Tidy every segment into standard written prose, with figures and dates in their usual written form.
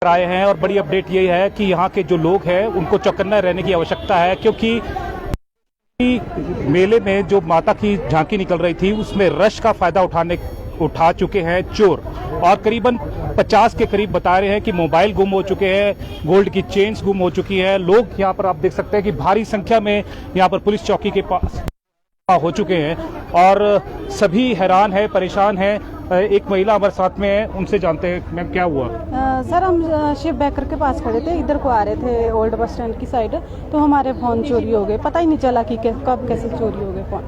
आए हैं और बड़ी अपडेट ये है कि यहाँ के जो लोग हैं उनको चौकन्ना रहने की आवश्यकता है, क्योंकि मेले में जो माता की झांकी निकल रही थी उसमें रश का फायदा उठा चुके हैं चोर, और करीबन 50 के करीब बता रहे हैं कि मोबाइल गुम हो चुके हैं, गोल्ड की चेन्स गुम हो चुकी है। लोग यहाँ पर आप देख सकते हैं कि भारी संख्या में यहाँ पर पुलिस चौकी के पास हो चुके हैं और सभी हैरान है, परेशान है। एक महिला हमारे साथ में है, उनसे जानते हैं मैम क्या हुआ। सर हम शिव बेकर के पास खड़े थे, इधर को आ रहे थे ओल्ड बस स्टैंड की साइड, तो हमारे फोन चोरी हो गए। पता ही नहीं चला कि कब कैसे चोरी हो गए फोन।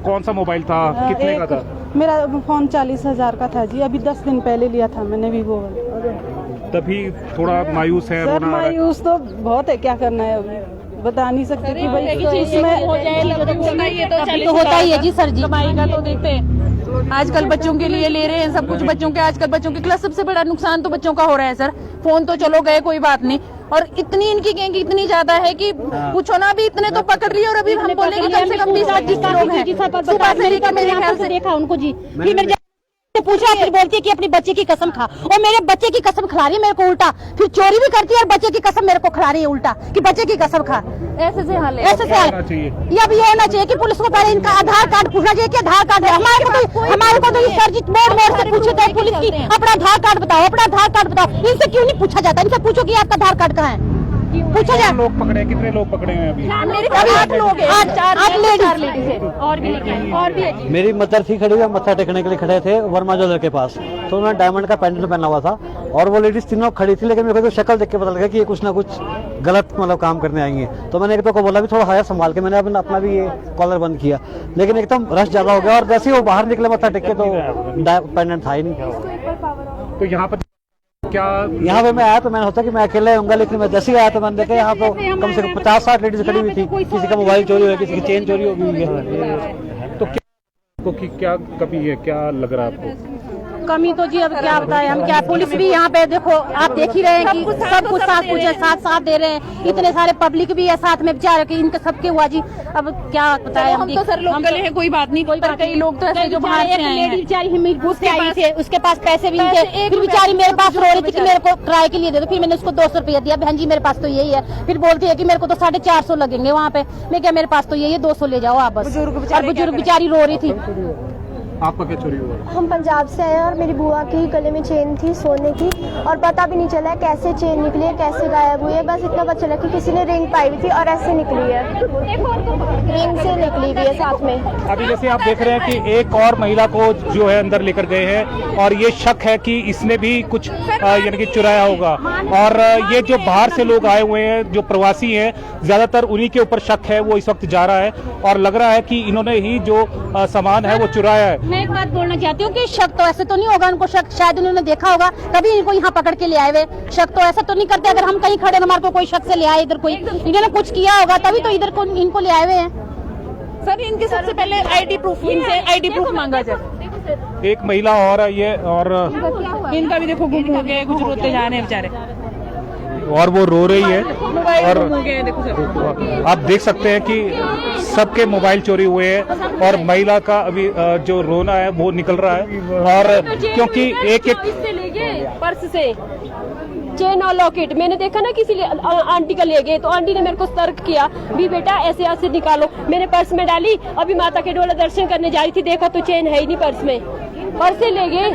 कौन सा मोबाइल था, कितने का था? मेरा फोन 40,000 का था जी, अभी 10 दिन पहले लिया था मैंने वीवो। तभी थोड़ा मायूस है। सर मायूस तो बहुत है, क्या करना है अभी बता नहीं सकते कि भाई इसमें हो जाए तो होता ही है जी सर जी। कमाई का तो देखते हैं, आजकल बच्चों के लिए ले रहे हैं सब कुछ, बच्चों के आजकल बच्चों के क्लास सबसे बड़ा नुकसान तो बच्चों का हो रहा है सर। फोन तो चलो गए कोई बात नहीं, और इतनी इनकी गैंग इतनी ज्यादा है कि पूछो ना, अभी इतने तो पकड़ लिए और अभी हम बोले कि कम से कम 20-25 लोग हैं। सुबह से लेकर मेरे ख्याल से देखा उनको जी, फिर मेरे पूछा, फिर बोलती है कि अपनी बच्चे की कसम खा, और मेरे बच्चे की कसम खिला रही है मेरे को उल्टा, फिर चोरी भी करती है और बच्चे की कसम मेरे को खिला रही है उल्टा कि बच्चे की कसम खा। ऐसे से हाल है, ऐसे से हाल ये अब ये होना चाहिए कि पुलिस को पहले इनका आधार कार्ड पूछना चाहिए कि आधार कार्ड है हमारे को तो सर जी मोड़ से पूछे थे पुलिस की, अपना आधार कार्ड बताओ, अपना आधार कार्ड बताओ। इनसे क्यों नहीं पूछा जाता? इनसे पूछो कि आपका आधार कार्ड कहाँ है, पूछा जाए। लोग पकड़े, कितने लोग पकड़े हैं अभी? मेरे 8 लोग हैं, 4 लेडीज है और भी है जी। मेरी मदर थी खड़ी हुई, मत्था टेकने के लिए खड़े थे वर्मा ज्वेलर के पास, तो उन्होंने डायमंड का पेंडेंट पहना हुआ था और वो लेडीज तीनों खड़ी थी, लेकिन मेरे को शक्ल देख के पता लगा कि ये कुछ ना कुछ गलत मतलब काम करने आई है। तो मैंने एक तो को बोला भी थोड़ा हाया संभाल के, मैंने अपना भी ये कॉलर बंद किया, लेकिन एकदम रश ज्यादा हो गया और जैसे ही वो बाहर निकले मत्था टेक के तो पेंडेंट था ही नहीं। तो यहाँ पर क्या, यहाँ पे मैं आया तो मैंने सोचा कि मैं अकेले होऊंगा, लेकिन मैं जैसे ही आया तो मैंने देखा यहाँ तो कम से कम 50-60 लेडीज खड़ी हुई थी, किसी का मोबाइल चोरी हुआ, किसी की चेन चोरी हो गई है। तो क्या कमी है, क्या लग रहा है आपको? कमी तो जी अब क्या बताएं हम, क्या पुलिस भी यहाँ पे देखो आप देख ही रहे हैं कि सब कुछ साथ दे रहे हैं, इतने सारे पब्लिक भी है साथ में बेचारे कि इनके सबके हुआ जी। अब क्या बताएं हम तो सर लोकल है, कोई बात नहीं, पर कई लोग तो ऐसे जो बाहर से आए हैं। बेचारी हिमीरपुर से आई थी, उसके पास पैसे भी नहीं थे, फिर बेचारी मेरे पास रो रही थी कि मेरे को किराए के लिए दे दो, फिर मैंने उसको 200 रुपया दिया, बहन जी मेरे पास तो यही है, फिर बोलती है कि मेरे को तो 450 लगेंगे वहाँ पे। मैं क्या, मेरे पास तो यही है, 200 ले जाओ आप बस। और बुजुर्ग बेचारी रो रही थी। आपका क्या चोरी हुआ? हम पंजाब से आए और मेरी बुआ की गले में चेन थी सोने की, और पता भी नहीं चला कैसे चेन निकली है, कैसे गायब हुई है। बस इतना पता चला कि किसी ने रिंग पाई हुई थी और ऐसे निकली है, रिंग से निकली हुई है साथ में। अभी जैसे आप देख रहे हैं कि एक और महिला को जो है अंदर लेकर गए हैं और ये शक है कि इसने भी कुछ यानी कि चुराया होगा, और ये जो बाहर से लोग आए हुए हैं, जो प्रवासी हैं, ज्यादातर उन्हीं के ऊपर शक है, वो इस वक्त जा रहा है और लग रहा है कि इन्होंने ही जो सामान है वो चुराया है। मैं एक बात बोलना चाहती हूँ कि शक तो ऐसे तो नहीं होगा उनको, शक शायद उन्होंने देखा होगा तभी इनको यहाँ पकड़ के ले आए हुए। शक तो ऐसा तो नहीं करते, अगर हम कहीं खड़े हमारे को कोई शक से ले आए इधर, कोई इन्होंने कुछ किया होगा तभी तो इधर को इनको ले आए हुए हैं। सर इनके सबसे पहले आईडी प्रूफ, इनसे आईडी प्रूफ मांगा जाए। एक महिला और है ये, और इनका भी देखो गुम हो गए, कुछ रोते जा रहे हैं बेचारे और वो रो रही है, और हो गए देखो सर। आप देख सकते हैं कि सबके मोबाइल चोरी हुए हैं और महिला का अभी जो रोना है वो निकल रहा है, और क्योंकि एक पर्स से चेन और लॉकेट मैंने देखा ना किसी आंटी का ले गए, तो आंटी ने मेरे को सतर्क किया भी बेटा ऐसे ऐसे निकालो। मैंने पर्स में डाली, अभी माता के डोला दर्शन करने जा रही थी, देखा तो चेन है ही नहीं पर्स में, पर्स से ले गए।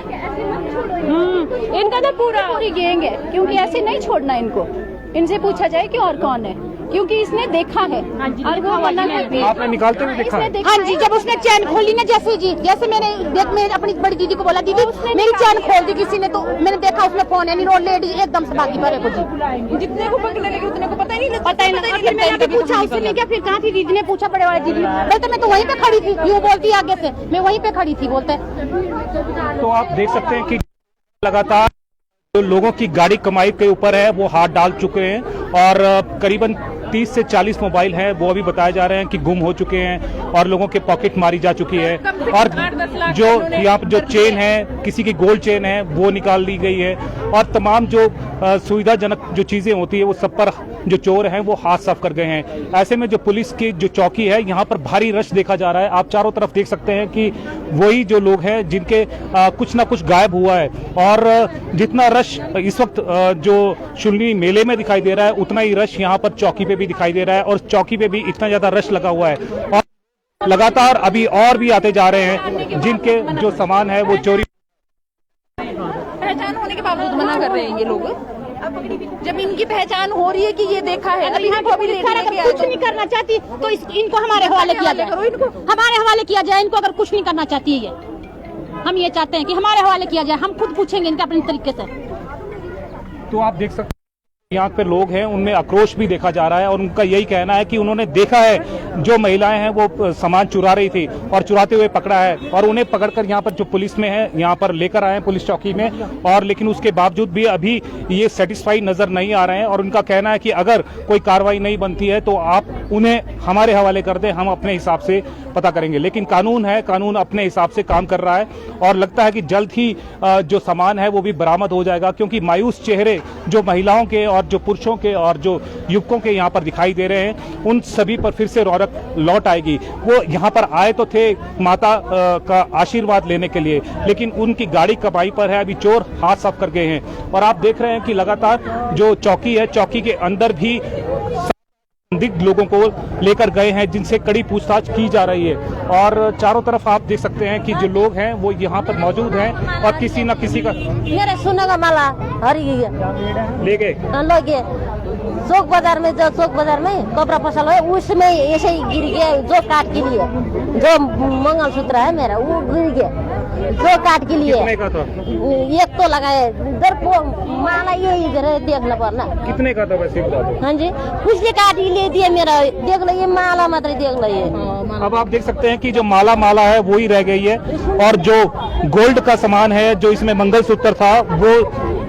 इनका ना पूरी गैंग है, क्योंकि ऐसे नहीं छोड़ना इनको, इनसे पूछा जाए कि और कौन है, क्योंकि इसने देखा है और वो आपने निकालते हुए देखा है। हाँ जी, जब उसने चैन खोली ना, जैसे मैंने अपनी बड़ी दीदी को बोला, दीदी मेरी चैन खोल दी किसी ने, तो मैंने देखा उसमें फोन है नहीं, और लेडी एकदम से भागी भरे को जी। जितने को पकड़ने लगे उतने को पता ही नहीं फिर मैंने पूछा उससे, मैं क्या फिर कहाँ थी, दीदी ने पूछा बड़े वाले दीदी, बोलते मैं तो वहीं पे खड़ी थी, यूँ बोलती आगे से, मैं वहीं पे खड़ी थी बोलते। तो आप देख सकते हैं कि लगातार जो लोगों की गाड़ी कमाई के ऊपर है वो हाथ डाल चुके हैं, और करीबन 30 से 40 मोबाइल हैं वो अभी बताए जा रहे हैं कि गुम हो चुके हैं, और लोगों के पॉकेट मारी जा चुकी है, और जो यहाँ पर जो चेन है, किसी की गोल्ड चेन है वो निकाल ली गई है, और तमाम जो सुविधाजनक जो चीजें होती है वो सब पर जो चोर हैं वो हाथ साफ कर गए हैं। ऐसे में जो पुलिस की जो चौकी है यहाँ पर भारी रश देखा जा रहा है। आप चारों तरफ देख सकते हैं कि वही जो लोग हैं जिनके कुछ ना कुछ गायब हुआ है, और जितना रश इस वक्त जो शुलनी मेले में दिखाई दे रहा है उतना ही रश यहाँ पर चौकी पे भी दिखाई दे रहा है, और चौकी पे भी इतना ज्यादा रश लगा हुआ है। और लगातार अभी और भी आते जा रहे हैं जिनके जो सामान है वो चोरी। पहचान होने के बावजूद मना कर रहे हैं ये लोग। जब इनकी पहचान हो रही है कि ये देखा है, अगर यहाँ कुछ नहीं करना चाहती तो इनको हमारे हवाले किया जाए, हमारे हवाले किया जाए। इनको अगर कुछ नहीं करना चाहती है ये, हम ये चाहते हैं कि हमारे हवाले किया जाए। हम खुद पूछेंगे इनके अपने तरीके से। तो आप देख सकते हैं यहाँ पे लोग हैं उनमें आक्रोश भी देखा जा रहा है, और उनका यही कहना है कि उन्होंने देखा है जो महिलाएं हैं वो सामान चुरा रही थी और चुराते हुए पकड़ा है, और उन्हें पकड़कर यहाँ पर जो पुलिस में है यहाँ पर लेकर आए हैं पुलिस चौकी में, और लेकिन उसके बावजूद भी अभी ये सेटिस्फाई नजर नहीं आ रहे हैं। और उनका कहना है कि अगर कोई कार्रवाई नहीं बनती है तो आप उन्हें हमारे हवाले कर दें, हम अपने हिसाब से पता करेंगे। लेकिन कानून है, कानून अपने हिसाब से काम कर रहा है, और लगता है कि जल्द ही जो सामान है वो भी बरामद हो जाएगा, क्योंकि मायूस चेहरे जो महिलाओं के और जो पुरुषों के और जो युवकों के यहाँ पर दिखाई दे रहे हैं उन सभी पर फिर से रौनक लौट आएगी। वो यहाँ पर आए तो थे माता का आशीर्वाद लेने के लिए, लेकिन उनकी गाड़ी कमाई पर है, अभी चोर हाथ साफ कर गए हैं। और आप देख रहे हैं कि लगातार जो चौकी है, चौकी के अंदर भी संदिग्ध लोगों को लेकर गए हैं जिनसे कड़ी पूछताछ की जा रही है। और चारों तरफ आप देख सकते हैं कि जो लोग हैं वो यहाँ पर मौजूद हैं, और किसी न किसी का मेरे सोने का माला हरी ले गए। चौक बाजार में, जो चौक बाजार में कपड़ा फसल है उसमें ऐसे ही गिर गया। जो काट के लिए, जो मंगलसूत्र है मेरा वो गिर गया, जो काट के लिए। कितने का था? एक तो लगाए इधर को माला, ये इधर देखना पड़ना। कितने का था वैसे बता दो? हाँ जी, कुछ भी काट ही ले दिया मेरा। देख लो ये माला मात्र देख लो ये। अब आप देख सकते हैं कि जो माला है वो ही रह गई है, और जो गोल्ड का सामान है, जो इसमें मंगलसूत्र था, वो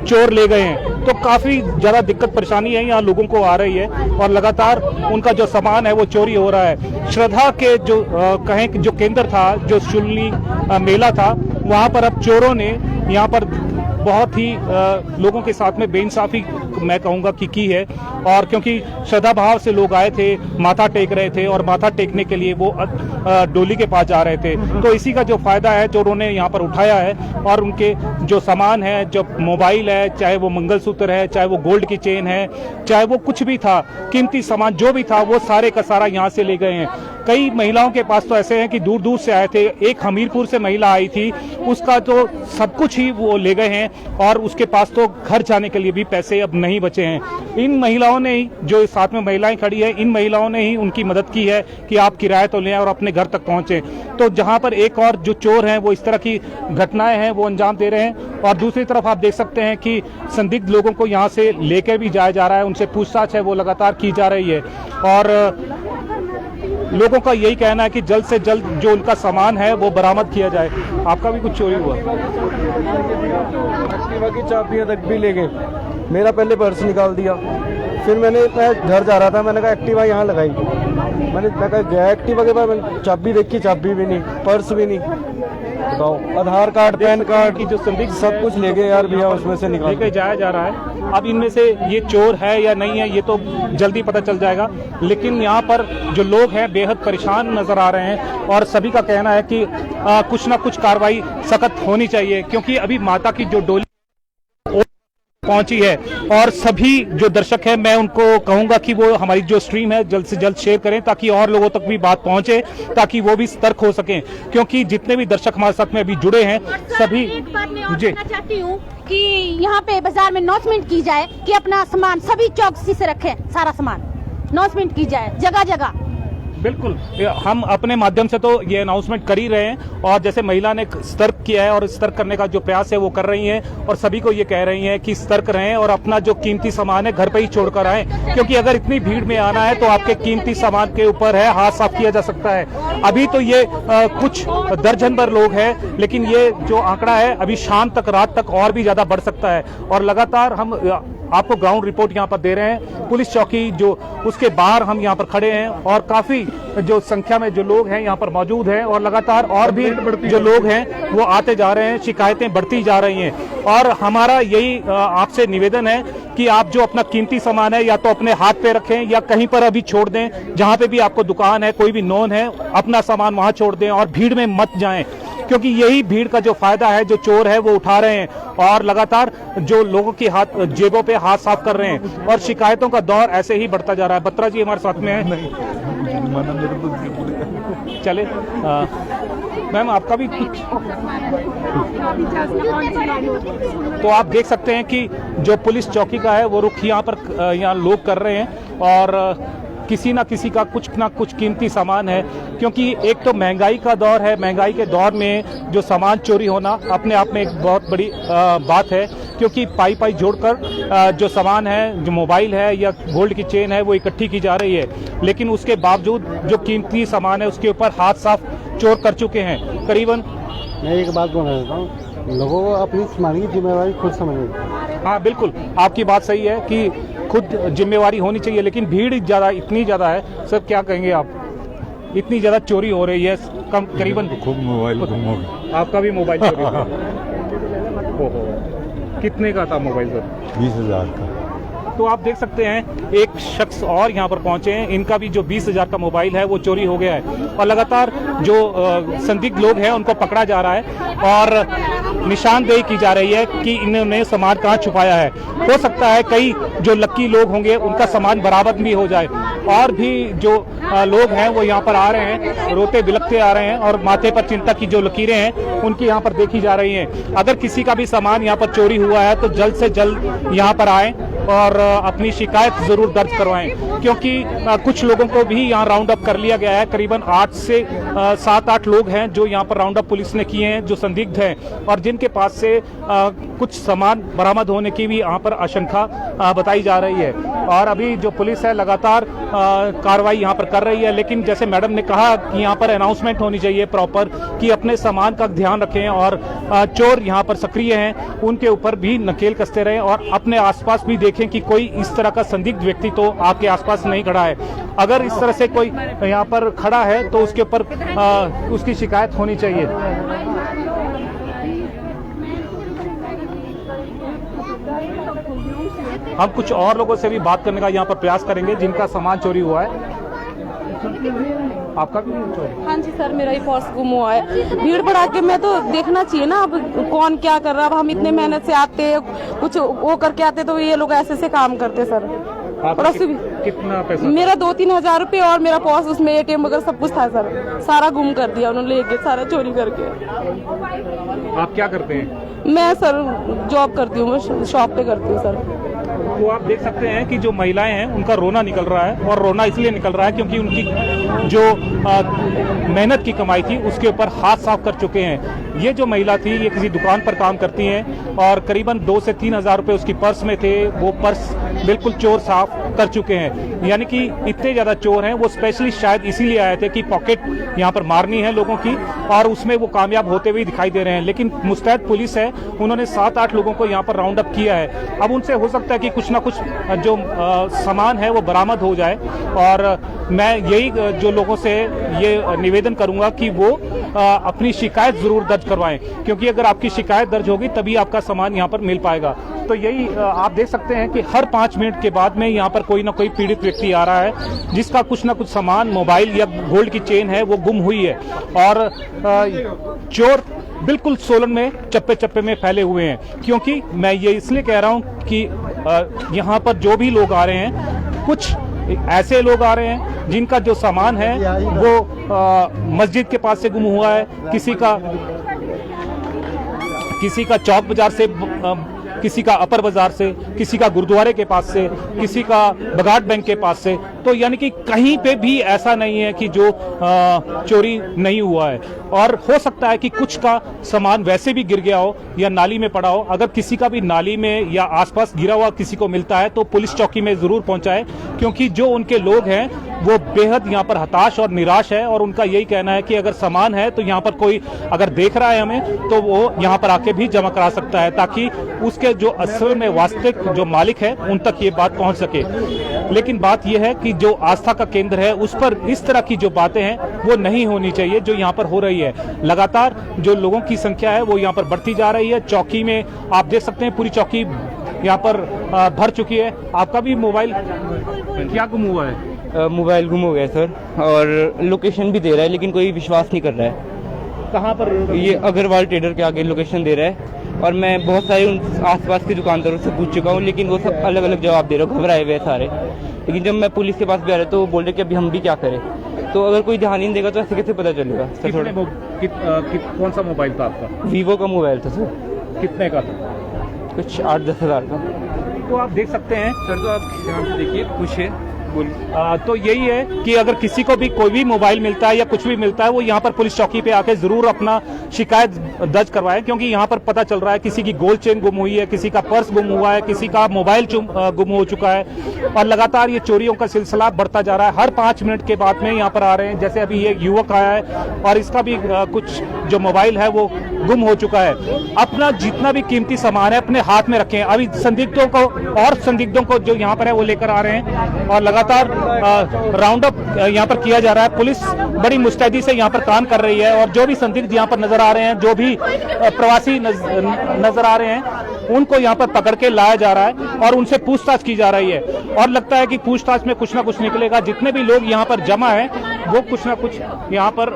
चोर ले गए हैं। तो काफी ज्यादा दिक्कत परेशानी है यहाँ लोगों को आ रही है, और लगातार उनका जो सामान है वो चोरी हो रहा है। श्रद्धा के जो कहें जो केंद्र था, जो शुलनी मेला था, वहां पर अब चोरों ने यहाँ पर बहुत ही लोगों के साथ में बेइंसाफी मैं कहूंगा कि की है। और क्योंकि श्रद्धा भाव से लोग आए थे, माथा टेक रहे थे, और माथा टेकने के लिए वो डोली के पास जा रहे थे, तो इसी का जो फायदा है चोरों ने यहाँ पर उठाया है। और उनके जो सामान है, जो मोबाइल है, चाहे वो मंगलसूत्र है, चाहे वो गोल्ड की चेन है, चाहे वो कुछ भी था, कीमती सामान जो भी था, वो सारे का सारा यहाँ से ले गए हैं। कई महिलाओं के पास तो ऐसे हैं कि दूर दूर से आए थे। एक हमीरपुर से महिला आई थी, उसका तो सब कुछ ही वो ले गए हैं, और उसके पास तो घर जाने के लिए भी पैसे अब नहीं बचे हैं। इन महिलाओं ने ही, जो साथ में महिलाएं खड़ी है, इन महिलाओं ने ही उनकी मदद की है कि आप किराया तो लें और अपने घर तक पहुंचे। तो जहां पर एक और जो चोर हैं वो इस तरह की घटनाएं हैं वो अंजाम दे रहे हैं, और दूसरी तरफ आप देख सकते हैं कि संदिग्ध लोगों को यहां से लेकर भी जाया जा रहा है, उनसे पूछताछ है वो लगातार की जा रही है। और लोगों का यही कहना है कि जल्द से जल्द जो उनका सामान है वो बरामद किया जाए। आपका भी कुछ चोरी हुआ? एक्टिवा की चाबियां तक भी ले गए। मेरा पहले पर्स निकाल दिया, फिर मैं घर जा रहा था, मैंने कहा एक्टिवा यहाँ लगाई। मैं कहा गया एक्टिवा के बाद मैंने चाबी देखी, चाबी भी नहीं, पर्स भी नहीं। बताओ, आधार कार्ड, पैन कार्ड की जो संदिग्ध सब कुछ ले गए यार भैया, उसमें से निकाल लेके जाया जा रहा है। अब इनमें से ये चोर है या नहीं है ये तो जल्दी पता चल जाएगा, लेकिन यहाँ पर जो लोग हैं बेहद परेशान नजर आ रहे हैं, और सभी का कहना है कि कुछ ना कुछ कार्रवाई सख्त होनी चाहिए, क्योंकि अभी माता की जो डोली पहुंची है। और सभी जो दर्शक हैं मैं उनको कहूंगा कि वो हमारी जो स्ट्रीम है जल्द से जल्द शेयर करें, ताकि और लोगों तक भी बात पहुंचे, ताकि वो भी सतर्क हो सकें, क्योंकि जितने भी दर्शक हमारे साथ में अभी जुड़े हैं सभी। एक बात मैं और कहना चाहती हूँ कि यहाँ पे बाजार में अनाउंसमेंट की जाए कि अपना सामान सभी चौकसी से रखें, सारा सामान अनाउंसमेंट की जाए जगह जगह। बिल्कुल, हम अपने माध्यम से तो ये अनाउंसमेंट कर ही रहे हैं, और जैसे महिला ने सतर्क किया है और सतर्क करने का जो प्रयास है वो कर रही हैं, और सभी को ये कह रही हैं कि सतर्क रहें और अपना जो कीमती सामान है घर पे ही छोड़कर आएं, क्योंकि अगर इतनी भीड़ में आना है तो आपके कीमती सामान के ऊपर है हाथ साफ किया जा सकता है। अभी तो ये कुछ दर्जन भर लोग हैं, लेकिन ये जो आंकड़ा है अभी शाम तक, रात तक और भी ज्यादा बढ़ सकता है। और लगातार हम आपको ग्राउंड रिपोर्ट यहाँ पर दे रहे हैं। पुलिस चौकी जो उसके बाहर हम यहाँ पर खड़े हैं और काफी जो संख्या में जो लोग हैं यहाँ पर मौजूद हैं और लगातार और भी जो लोग हैं वो आते जा रहे हैं, शिकायतें बढ़ती जा रही हैं। और हमारा यही आपसे निवेदन है कि आप जो अपना कीमती सामान है या तो अपने हाथ पे रखें या कहीं पर अभी छोड़ दें, जहां पे भी आपको दुकान है, कोई भी नोन है, अपना सामान वहां छोड़ दें और भीड़ में मत जाएं, क्योंकि यही भीड़ का जो फायदा है जो चोर है वो उठा रहे हैं और लगातार जो लोगों की हाथ जेबों पे हाथ साफ कर रहे हैं और शिकायतों का दौर ऐसे ही बढ़ता जा रहा है। बत्रा जी हमारे साथ में है, चले मैम आपका भी कुछ। तो आप देख सकते हैं कि जो पुलिस चौकी का है वो रुख यहाँ पर यहाँ लोग कर रहे हैं और किसी ना किसी का कुछ ना कुछ कीमती सामान है, क्योंकि एक तो महंगाई का दौर है। महंगाई के दौर में जो सामान चोरी होना अपने आप में एक बहुत बड़ी बात है, क्योंकि पाई जोड़कर जो सामान है, जो मोबाइल है या गोल्ड की चेन है वो इकट्ठी की जा रही है, लेकिन उसके बावजूद जो कीमती सामान है उसके ऊपर हाथ साफ चोर कर चुके हैं। करीबन मैं एक बात बोलना चाहता हूँ, लोगों को अपनी सामान की जिम्मेवारी खुद समझनी। हाँ बिल्कुल, आपकी बात सही है कि खुद जिम्मेवारी होनी चाहिए, लेकिन भीड़ इतनी ज्यादा है। सर क्या कहेंगे आप, इतनी ज्यादा चोरी हो रही है, कम करीबन खूब मोबाइल गुम हो गया। आपका भी मोबाइल चोरी हो गया? ओहो, कितने का था मोबाइल सर? 20,000 का। तो आप देख सकते हैं एक शख्स और यहाँ पर पहुंचे हैं, इनका भी जो 20,000 का मोबाइल है वो चोरी हो गया है और लगातार जो संदिग्ध लोग हैं उनको पकड़ा जा रहा है और निशानदेही की जा रही है कि इन्होंने सामान कहाँ छुपाया है। हो सकता है कई जो लक्की लोग होंगे उनका सामान बरामद भी हो जाए। और भी जो लोग हैं वो यहाँ पर आ रहे हैं, रोते बिलखते आ रहे हैं और माथे पर चिंता की जो लकीरें हैं उनकी यहाँ पर देखी जा रही हैं। अगर किसी का भी सामान यहाँ पर चोरी हुआ है तो जल्द से जल्द यहाँ पर आएं और अपनी शिकायत जरूर दर्ज करवाएं, क्योंकि कुछ लोगों को भी यहाँ राउंड अप कर लिया गया है। करीबन 8 से 7-8 लोग हैं जो यहाँ पर राउंड अप पुलिस ने किए हैं, जो संदिग्ध हैं और जिनके पास से कुछ सामान बरामद होने की भी यहाँ पर आशंका बताई जा रही है। और अभी जो पुलिस है लगातार कार्रवाई यहाँ पर कर रही है, लेकिन जैसे मैडम ने कहा कि यहाँ पर अनाउंसमेंट होनी चाहिए प्रॉपर कि अपने सामान का ध्यान रखें और चोर यहाँ पर सक्रिय हैं उनके ऊपर भी नकेल कसते रहें और अपने आसपास भी देखें कि कोई इस तरह का संदिग्ध व्यक्ति तो आपके आसपास नहीं खड़ा है। अगर इस तरह से कोई यहाँ पर खड़ा है तो उसके ऊपर उसकी शिकायत होनी चाहिए। हम कुछ और लोगों से भी बात करने का यहाँ पर प्रयास करेंगे जिनका सामान चोरी हुआ है। आपका भी चोरी? हाँ जी सर, मेरा ही पर्स गुम हुआ है। भीड़ बढ़ा के मैं तो देखना चाहिए ना अब कौन क्या कर रहा है। अब हम इतने मेहनत से आते कुछ वो करके आते तो ये लोग ऐसे काम करते सर। और कितना पैसा? मेरा 2-3 हजार रुपए और मेरा पर्स उसमें ATM वगैरह सब कुछ था सर, सारा गुम कर दिया उन्होंने लेके, सारा चोरी करके। आप क्या करते हैं? मैं सर जॉब करती हूँ, मैं शॉप पे करती हूँ सर। तो आप देख सकते हैं कि जो महिलाएं हैं उनका रोना निकल रहा है और रोना इसलिए निकल रहा है क्योंकि उनकी जो मेहनत की कमाई थी उसके ऊपर हाथ साफ कर चुके हैं। ये जो महिला थी ये किसी दुकान पर काम करती हैं और करीबन 2 से 3 हजार रुपए उसकी पर्स में थे, वो पर्स बिल्कुल चोर साफ कर चुके हैं। यानी कि इतने ज्यादा चोर हैं, वो स्पेशली शायद इसीलिए आए थे कि पॉकेट यहाँ पर मारनी है लोगों की और उसमें वो कामयाब होते हुए दिखाई दे रहे हैं। लेकिन मुस्तैद पुलिस है, उन्होंने 7-8 लोगों को यहाँ पर राउंड अप किया है। अब उनसे हो सकता है कि कुछ ना कुछ जो सामान है वो बरामद हो जाए और मैं यही जो लोगों से ये निवेदन करूंगा कि वो अपनी शिकायत जरूर दर्ज करवाएं, क्योंकि अगर आपकी शिकायत दर्ज होगी तभी आपका सामान यहाँ पर मिल पाएगा। तो यही आप देख सकते हैं कि हर 5 मिनट के बाद में यहाँ पर कोई ना कोई पीड़ित व्यक्ति आ रहा है जिसका कुछ ना कुछ सामान, मोबाइल या गोल्ड की चेन है वो गुम हुई है और चोर बिल्कुल सोलन में चप्पे चप्पे में फैले हुए हैं। क्योंकि मैं ये इसलिए कह रहा हूँ कि यहाँ पर जो भी लोग आ रहे हैं, कुछ ऐसे लोग आ रहे हैं जिनका जो सामान है वो मस्जिद के पास से गुम हुआ है, किसी का चौक बाजार से, किसी का अपर बाजार से, किसी का गुरुद्वारे के पास से, किसी का बगाट बैंक के पास से। तो यानी कि कहीं पे भी ऐसा नहीं है कि जो चोरी नहीं हुआ है। और हो सकता है कि कुछ का सामान वैसे भी गिर गया हो या नाली में पड़ा हो। अगर किसी का भी नाली में या आसपास गिरा हुआ किसी को मिलता है तो पुलिस चौकी में जरूर पहुंचाए, क्योंकि जो उनके लोग हैं वो बेहद यहाँ पर हताश और निराश है और उनका यही कहना है कि अगर सामान है तो यहाँ पर कोई अगर देख रहा है हमें तो वो यहाँ पर आके भी जमा करा सकता है, ताकि उसके जो असल में वास्तविक जो मालिक है उन तक ये बात पहुंच सके। लेकिन बात यह है कि जो आस्था का केंद्र है उस पर इस तरह की जो बातें हैं वो नहीं होनी चाहिए जो यहाँ पर हो रही है। लगातार जो लोगों की संख्या है वो यहाँ पर बढ़ती जा रही है। चौकी में आप देख सकते हैं पूरी चौकी यहाँ पर भर चुकी है। आपका भी मोबाइल क्या गुम हुआ है? मोबाइल गुम हो गया सर, और लोकेशन भी दे रहा है लेकिन कोई विश्वास नहीं कर रहा है। कहाँ पर? ये अग्रवाल ट्रेडर के आगे लोकेशन दे रहा है, और मैं बहुत सारे उन आसपास के दुकानदारों से पूछ चुका हूँ लेकिन वो सब अलग अलग जवाब दे रहे हो, घबराए हुए सारे। लेकिन जब मैं पुलिस के पास भी आ रहा तो वो बोल रहे कि अभी हम भी क्या करें। तो अगर कोई ध्यान नहीं देगा तो ऐसे कैसे पता चलेगा सर? थोड़ा कौन सा मोबाइल था आपका? वीवो का मोबाइल था सर। कितने का था? कुछ 8-10 हज़ार का। तो आप देख सकते हैं सर, तो आप ध्यान से देखिए, कुछ है तो यही है कि अगर किसी को भी कोई भी मोबाइल मिलता है या कुछ भी मिलता है वो यहाँ पर पुलिस चौकी पे आके जरूर अपना शिकायत दर्ज करवाएं, क्योंकि यहाँ पर पता चल रहा है किसी की गोल्ड चेन गुम हुई है, किसी का पर्स गुम हुआ है, किसी का मोबाइल गुम हो चुका है और लगातार ये चोरियों का सिलसिला बढ़ता जा रहा है। हर 5 मिनट के बाद में यहाँ पर आ रहे हैं। जैसे अभी ये युवक आया है और इसका भी कुछ जो मोबाइल है वो गुम हो चुका है। अपना जितना भी कीमती सामान है अपने हाथ में रखें। अभी संदिग्धों को जो यहाँ पर है वो लेकर आ रहे हैं और लगातार राउंड अप यहाँ पर किया जा रहा है। पुलिस बड़ी मुस्तैदी से यहाँ पर काम कर रही है और जो भी संदिग्ध यहाँ पर नजर आ रहे हैं, जो भी प्रवासी नजर आ रहे हैं, उनको यहाँ पर पकड़ के लाया जा रहा है और उनसे पूछताछ की जा रही है और लगता है कि पूछताछ में कुछ ना कुछ निकलेगा। जितने भी लोग यहाँ पर जमा है वो कुछ ना कुछ यहाँ पर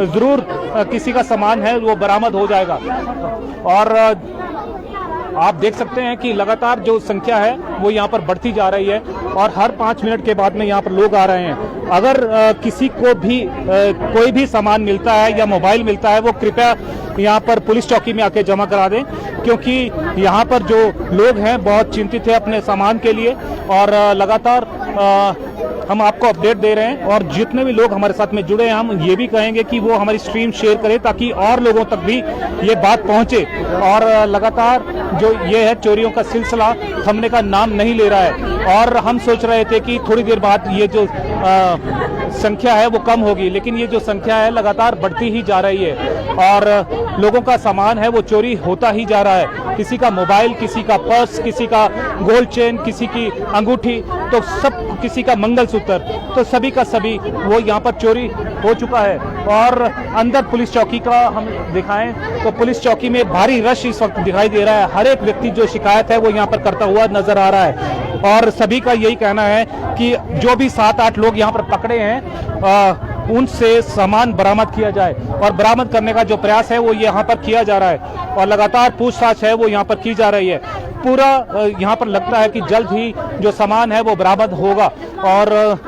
जरूर किसी का सामान है वो बरामद हो जाएगा। और आप देख सकते हैं कि लगातार जो संख्या है वो यहाँ पर बढ़ती जा रही है और हर 5 मिनट के बाद में यहाँ पर लोग आ रहे हैं। अगर किसी को भी कोई भी सामान मिलता है या मोबाइल मिलता है वो कृपया यहाँ पर पुलिस चौकी में आके जमा करा दें, क्योंकि यहाँ पर जो लोग हैं बहुत चिंतित है अपने सामान के लिए और लगातार हम आपको अपडेट दे रहे हैं। और जितने भी लोग हमारे साथ में जुड़े हैं हम ये भी कहेंगे कि वो हमारी स्ट्रीम शेयर करें ताकि और लोगों तक भी ये बात पहुंचे। और लगातार जो ये है चोरियों का सिलसिला थमने का नाम नहीं ले रहा है और हम सोच रहे थे कि थोड़ी देर बाद ये जो संख्या है वो कम होगी, लेकिन ये जो संख्या है लगातार बढ़ती ही जा रही है और लोगों का सामान है वो चोरी होता ही जा रहा है। किसी का मोबाइल, किसी का पर्स, किसी का गोल्ड चेन, किसी की अंगूठी, तो सब किसी का मंगलसूत्र, तो सभी का सभी वो यहाँ पर चोरी हो चुका है। और अंदर पुलिस चौकी का हम दिखाएं तो पुलिस चौकी में भारी रश इस वक्त दिखाई दे रहा है। हर एक व्यक्ति जो शिकायत है वो यहाँ पर करता हुआ नजर आ रहा है और सभी का यही कहना है कि जो भी 7-8 लोग यहाँ पर पकड़े हैं उनसे सामान बरामद किया जाए और बरामद करने का जो प्रयास है वो यहाँ पर किया जा रहा है और लगातार पूछताछ है वो यहाँ पर की जा रही है। पूरा यहाँ पर लगता है कि जल्द ही जो सामान है वो बरामद होगा। और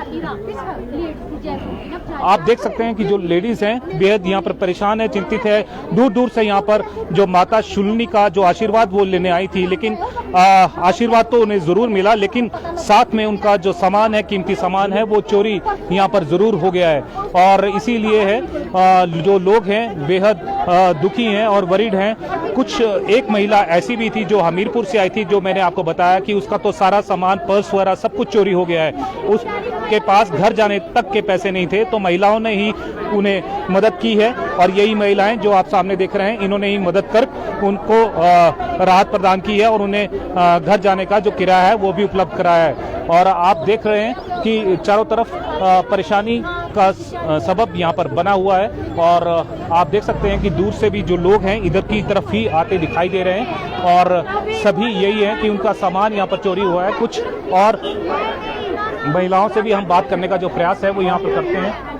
आप देख सकते हैं कि जो लेडीज हैं बेहद यहाँ पर परेशान है, चिंतित है। दूर दूर से यहाँ पर जो माता शुल्नी का जो आशीर्वाद वो लेने आई थी, लेकिन आशीर्वाद तो उन्हें जरूर मिला, लेकिन साथ में उनका जो सामान है, कीमती सामान है, वो चोरी यहाँ पर जरूर हो गया है। और इसीलिए है जो लोग हैं बेहद दुखी हैं और वरीड हैं। कुछ एक महिला ऐसी भी थी जो हमीरपुर से आई थी, जो मैंने आपको बताया कि उसका तो सारा सामान, पर्स वगैरह सब कुछ चोरी हो गया है। उसके पास घर जाने तक के पैसे नहीं थे, तो महिलाओं ने ही उन्हें मदद की है और यही महिलाएं जो आप सामने देख रहे हैं, इन्होंने ही मदद कर उनको राहत प्रदान की है और उन्हें घर जाने का जो किराया है वो भी उपलब्ध कराया है। और आप देख रहे हैं कि चारों तरफ परेशानी का सबब यहाँ पर बना हुआ है और आप देख सकते हैं कि दूर से भी जो लोग हैं इधर की तरफ ही आते दिखाई दे रहे हैं और सभी यही है कि उनका सामान यहाँ पर चोरी हुआ है। कुछ और महिलाओं से भी हम बात करने का जो प्रयास है वो यहाँ पर करते हैं।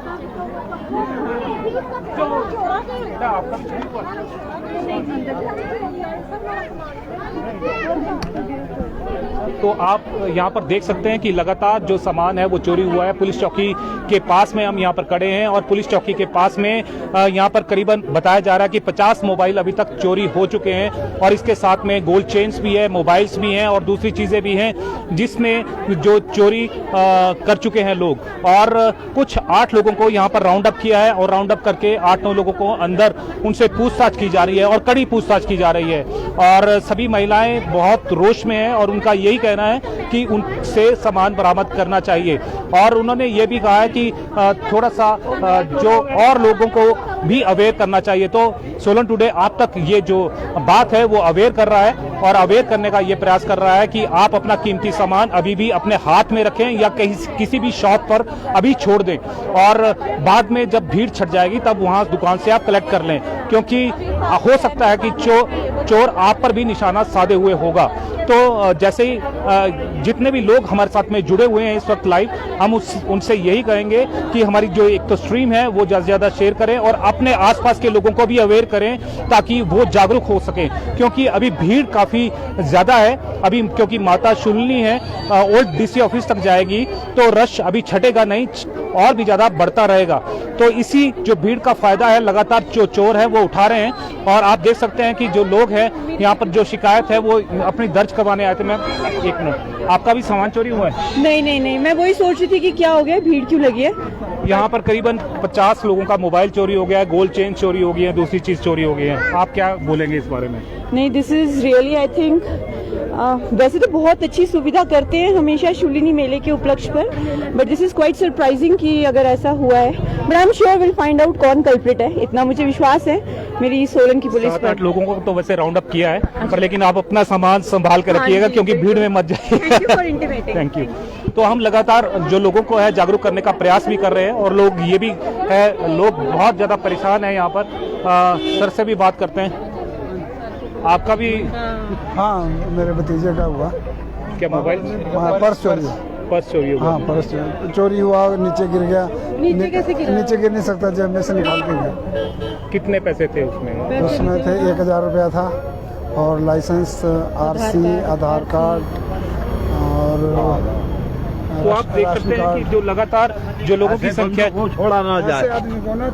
तो आप यहाँ पर देख सकते हैं कि लगातार जो सामान है वो चोरी हुआ है। पुलिस चौकी के पास में हम यहाँ पर खड़े हैं और पुलिस चौकी के पास में यहाँ पर करीबन बताया जा रहा है कि 50 मोबाइल अभी तक चोरी हो चुके हैं और इसके साथ में गोल्ड चेन्स भी है, मोबाइल्स भी हैं और दूसरी चीजें भी हैं जिसमें जो चोरी कर चुके हैं लोग। और कुछ 8 लोगों को यहाँ पर राउंड अप किया है और राउंड अप करके 8-9 लोगों को अंदर उनसे पूछताछ की जा रही है और कड़ी पूछताछ की जा रही है। और सभी महिलाएं बहुत रोष में है और उनका यही कहना है कि उनसे सामान बरामद करना चाहिए। और उन्होंने ये भी कहा है कि थोड़ा सा जो और लोगों को भी अवेयर करना चाहिए। तो सोलन टुडे आप तक ये जो बात है वो अवेयर कर रहा है और अवेयर करने का ये प्रयास कर रहा है कि आप अपना कीमती सामान अभी भी अपने हाथ में रखें या किसी भी शॉप पर अभी छोड़ दें, और बाद में जब भीड़ छट जाएगी तब वहां दुकान से आप कलेक्ट कर लें, क्योंकि हो सकता है कि चोर आप पर भी निशाना साधे हुए होगा। तो जैसे ही जितने भी लोग हमारे साथ में जुड़े हुए हैं इस वक्त लाइव, हम उनसे यही कहेंगे कि हमारी जो एक तो स्ट्रीम है वो ज़्यादा से ज़्यादा शेयर करें और अपने आसपास के लोगों को भी अवेयर करें ताकि वो जागरूक हो सकें, क्योंकि अभी भीड़ काफ़ी ज़्यादा है। अभी क्योंकि माता शुलिनी है ओल्ड डीसी ऑफिस तक जाएगी तो रश अभी छटेगा नहीं और भी ज़्यादा बढ़ता रहेगा। तो इसी जो भीड़ का फायदा है लगातार जो चोर है वो उठा रहे हैं। और आप देख सकते हैं कि जो लोग हैं यहाँ पर जो शिकायत है वो अपनी दर्ज करवाने आए थे। मैम एक मिनट, आपका भी सामान चोरी हुआ है? नहीं, मैं वही सोच रही थी कि क्या हो गया, भीड़ क्यों लगी है। यहाँ पर करीबन 50 लोगों का मोबाइल चोरी हो गया है, गोल्ड चेन चोरी हो गई है, दूसरी चीज चोरी हो गई है। आप क्या बोलेंगे इस बारे में? नहीं, this is really I think वैसे तो बहुत अच्छी सुविधा करते हैं हमेशा शुलिनी मेले के उपलक्ष्य पर, but this is quite surprising कि अगर ऐसा हुआ है। But I am sure will find out कौन कल्प्रिट है, इतना मुझे विश्वास है मेरी सोलन की पुलिस पर। 7-8 लोगों को तो वैसे राउंड अप किया है, पर लेकिन आप अपना सामान संभाल कर रखिएगा क्योंकि भीड़ में मत जाइएगा। Thank you. तो हम लगातार जो लोगों को है जागरूक करने का प्रयास भी कर रहे हैं और लोग ये भी है, लोग बहुत ज्यादा परेशान है यहाँ पर। सर से भी बात करते हैं। आपका भी? हाँ, मेरे भतीजे का हुआ। क्या मोबाइल? पर्स चोरी। पर्स चोरी हुआ? हाँ, पर्स चोरी हुआ, नीचे गिर गया। नीचे कैसे गिरा? नीचे गिर नहीं सकता, जेब में से निकाल के गया। कितने पैसे थे उसमें? उसमें थे 1000 रुपया था और लाइसेंस, आरसी, आधार कार्ड और तो आप देख सकते हैं कि जो लगातार जो लोगों की संख्या छोड़ा ना जाए,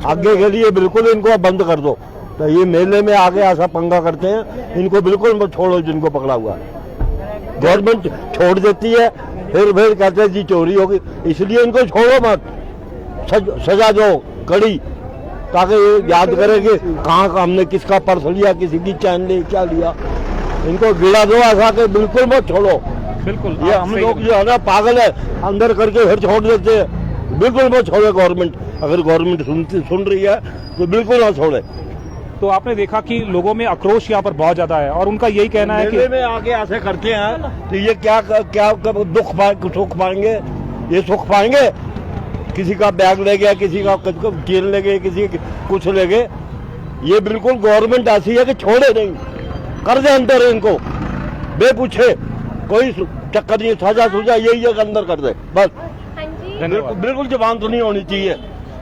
आगे के लिए बिल्कुल इनको बंद कर दो। तो ये मेले में आगे ऐसा पंगा करते हैं, इनको बिल्कुल मत छोड़ो जिनको पकड़ा हुआ है। गवर्नमेंट छोड़ देती है, फिर कहते हैं जी चोरी होगी, इसलिए इनको छोड़ो मत, सजा दो कड़ी, ताकि ये याद करें कि कहाँ का हमने किसका पर्स लिया, किसी की चैन ली, क्या लिया। इनको गिरा दो ऐसा कि बिल्कुल मत छोड़ो। बिल्कुल, ये हम लोग जो है ना पागल है, अंदर करके फिर छोड़ देते हैं। बिल्कुल मत छोड़े गवर्नमेंट, अगर गवर्नमेंट सुन रही है तो बिल्कुल ना छोड़े। तो आपने देखा कि लोगों में आक्रोश यहाँ पर बहुत ज्यादा है और उनका यही कहना है कि में आगे ऐसे करते हैं तो ये क्या दुख सुख पाएंगे, ये सुख पाएंगे। किसी का बैग ले गया, किसी का चेन ले गए, किसी कुछ ले गए। ये बिल्कुल गवर्नमेंट ऐसी है कि छोड़े नहीं, कर दे अंदर इनको बेपूछे, कोई चक्कर नहीं, सजा यही है अंदर कर दे बस। बिल्कुल जबान तो नहीं होनी चाहिए।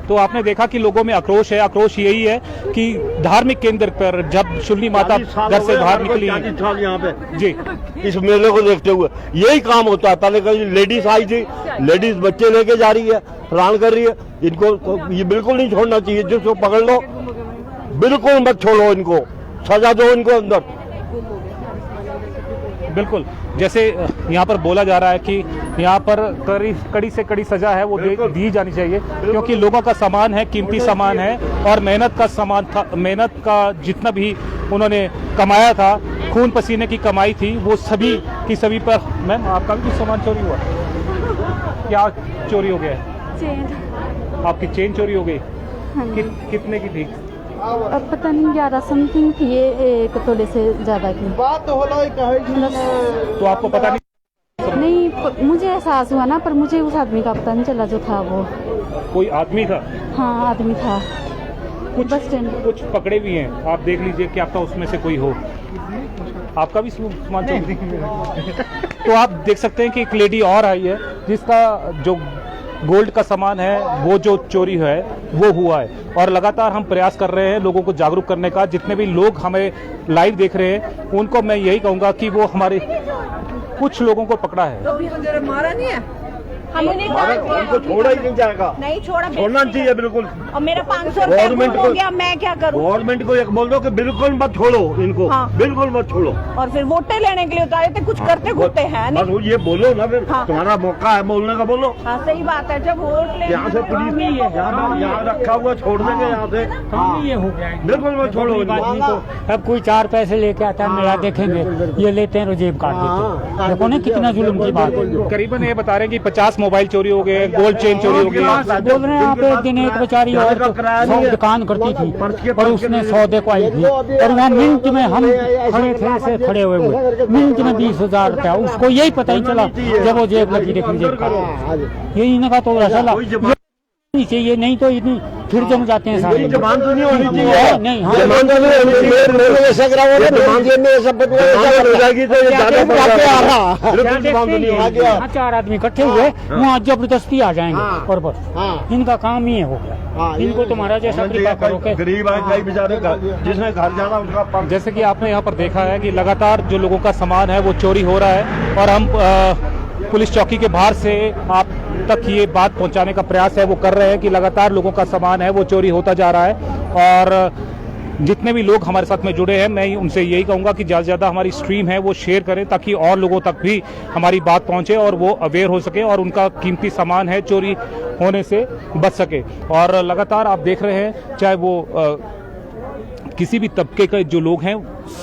तो आपने देखा कि लोगों में आक्रोश है। आक्रोश यही है कि धार्मिक केंद्र पर जब शुलिनी माता घर से बाहर निकली यहाँ पे जी, इस मेले को देखते हुए यही काम होता है। पहले कहीं लेडीज आई थी, लेडीज बच्चे लेके जा रही है, फलान कर रही है, इनको ये बिल्कुल नहीं छोड़ना चाहिए। जिसको पकड़ लो बिल्कुल मत छोड़ो, इनको सजा दो, इनको अंदर। बिल्कुल, जैसे यहाँ पर बोला जा रहा है कि यहाँ पर कड़ी से कड़ी सजा है वो दी जानी चाहिए, क्योंकि लोगों का सामान है, कीमती सामान है और मेहनत का सामान था। मेहनत का जितना भी उन्होंने कमाया था, खून पसीने की कमाई थी, वो सभी की सभी पर। मैम आपका भी कुछ सामान चोरी हुआ? क्या चोरी हो गया? चेन। आपकी चेन चोरी हो गई? कितने की थी? अब पता नहीं, 11 समथिंग थी, ये 1 तोले से ज्यादा की। तो आपको पता नहीं, मुझे एहसास हुआ ना, पर मुझे उस आदमी का पता नहीं चला जो था वो। कोई आदमी था? हाँ, आदमी था। कुछ पकड़े भी हैं, आप देख लीजिए कि आपका उसमें से कोई हो। आपका भी सामान चोरी? तो आप देख सकते हैं कि एक लेडी और आई है जिसका जो गोल्ड का सामान है वो जो चोरी है वो हुआ है। और लगातार हम प्रयास कर रहे हैं लोगों को जागरूक करने का। जितने भी लोग हमें लाइव देख रहे हैं उनको मैं यही कहूँगा कि वो हमारे कुछ लोगों को पकड़ा है। मारा नहीं है, हमने उनको छोड़ा ही नहीं जाएगा, नहीं छोड़ा, छोड़ना चाहिए बिल्कुल। और मेरा 500 रुपया गवर्नमेंट हो गया, मैं क्या करूँ? गवर्नमेंट को एक बोल दो कि बिल्कुल मत छोड़ो इनको, हाँ। बिल्कुल मत छोड़ो। और फिर वोटें लेने के लिए उतारे थे, कुछ करते घूरते हैं बस वो ये बोलो ना, फिर हाँ। तुम्हारा मौका है बोलने का, बोलो। हाँ सही बात है, जब वोट ले यहाँ से पुलिस यहाँ रखा हुआ छोड़ देंगे यहाँ से, ये हो गया बिल्कुल मत छोड़ो इनको। अब कोई 4 पैसे लेके आता है, मेरा देखेंगे ये लेते हैं, जेब काट देते हैं। देखो ना कितना जुल्म की बात है। करीबन ये बता रहे हैं कि 50 मोबाइल चोरी हो गए, गोल्ड चेन चोरी हो गई। बोल रहे हैं यहाँ पे एक दिन एक बेचारी और 100 दुकान करती थी और उसने 100 दे को आई थी और वहाँ मिनट में हम खड़े थे, ऐसे खड़े हुए मिनट में 20,000 रुपया, उसको यही पता ही चला जब वो जेब लगी देखी जेब काट। यही इनका तो रसला चाहिए, नहीं तो इतनी फिर जम जाते हैं सारे। जबान तो नहीं होनी चाहिए, नहीं हाँ जबान तो नहीं होनी चाहिए, यहाँ 4 आदमी इकट्ठे हुए, वहाँ जबरदस्ती आ जाएंगे और बस इनका काम ही हो गया। इनको तुम्हारा जैसा कृपा करो कि गरीब है, कई बेचारे जिसने घर जाना उसका। जैसे कि आपने यहाँ पर देखा है कि लगातार जो लोगों का सामान है वो चोरी हो रहा है और हम पुलिस चौकी के बाहर से आप तक ये बात पहुंचाने का प्रयास है वो कर रहे हैं कि लगातार लोगों का सामान है वो चोरी होता जा रहा है। और जितने भी लोग हमारे साथ में जुड़े हैं, मैं उनसे यही कहूंगा कि ज़्यादा से ज़्यादा हमारी स्ट्रीम है वो शेयर करें ताकि और लोगों तक भी हमारी बात पहुंचे और वो अवेयर हो सके और उनका कीमती सामान है चोरी होने से बच सके। और लगातार आप देख रहे हैं चाहे वो किसी भी तबके के जो लोग हैं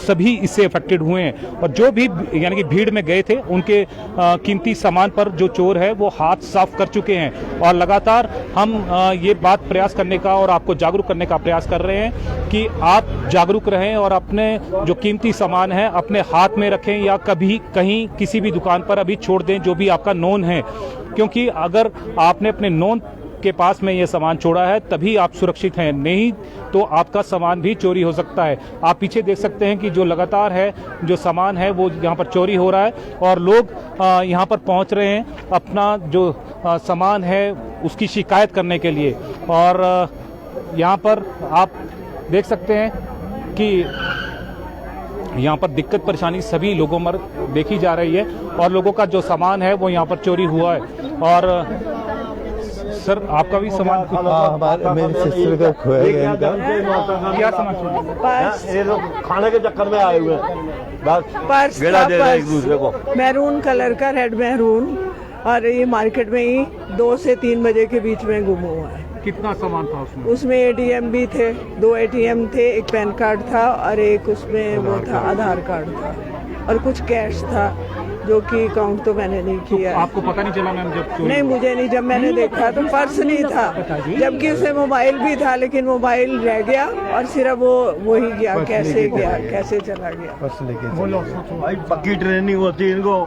सभी इससे अफेक्टेड हुए हैं और जो भी यानी कि भीड़ में गए थे उनके कीमती सामान पर जो चोर है वो हाथ साफ कर चुके हैं। और लगातार हम ये बात प्रयास करने का और आपको जागरूक करने का प्रयास कर रहे हैं कि आप जागरूक रहें और अपने जो कीमती सामान है अपने हाथ में रखें या कभी कहीं किसी भी दुकान पर अभी छोड़ दें जो भी आपका नोन है, क्योंकि अगर आपने अपने नोन के पास में ये सामान छोड़ा है तभी आप सुरक्षित हैं, नहीं तो आपका सामान भी चोरी हो सकता है। आप पीछे देख सकते हैं कि जो लगातार है जो सामान है वो यहाँ पर चोरी हो रहा है और लोग यहाँ पर पहुँच रहे हैं अपना जो सामान है उसकी शिकायत करने के लिए। और यहाँ पर आप देख सकते हैं कि यहाँ पर दिक्कत परेशानी सभी लोगों में देखी जा रही है और लोगों का जो सामान है वो यहाँ पर चोरी हुआ है। और सर आपका भी सामान मेरी सिस्टर का खोया गया इनका। क्या सामान? ये लोग खाने के चक्कर में आए हुए पर्स गेड़ा दे रहे हैं एक दूसरे को। मैरून कलर का, रेड मैरून, और ये मार्केट में ही 2 से 3 बजे के बीच में गुम हुआ है। कितना सामान था उसमें? उसमें ATM भी थे, 2 ATM थे, एक पैन कार्ड था और एक उसमें वो था आधार कार्ड था और कुछ कैश था जो कि काउंट तो मैंने नहीं किया। तो आपको पता नहीं चला मैम जब चोरी? नहीं, मुझे नहीं, जब मैंने देखा तो पर्स नहीं था, जबकि उसमें मोबाइल भी था लेकिन मोबाइल रह गया और सिर्फ वो ही गया, कैसे गया, कैसे चला गया। पर्स लेके भाई पक्की ट्रेनिंग होती है इनको।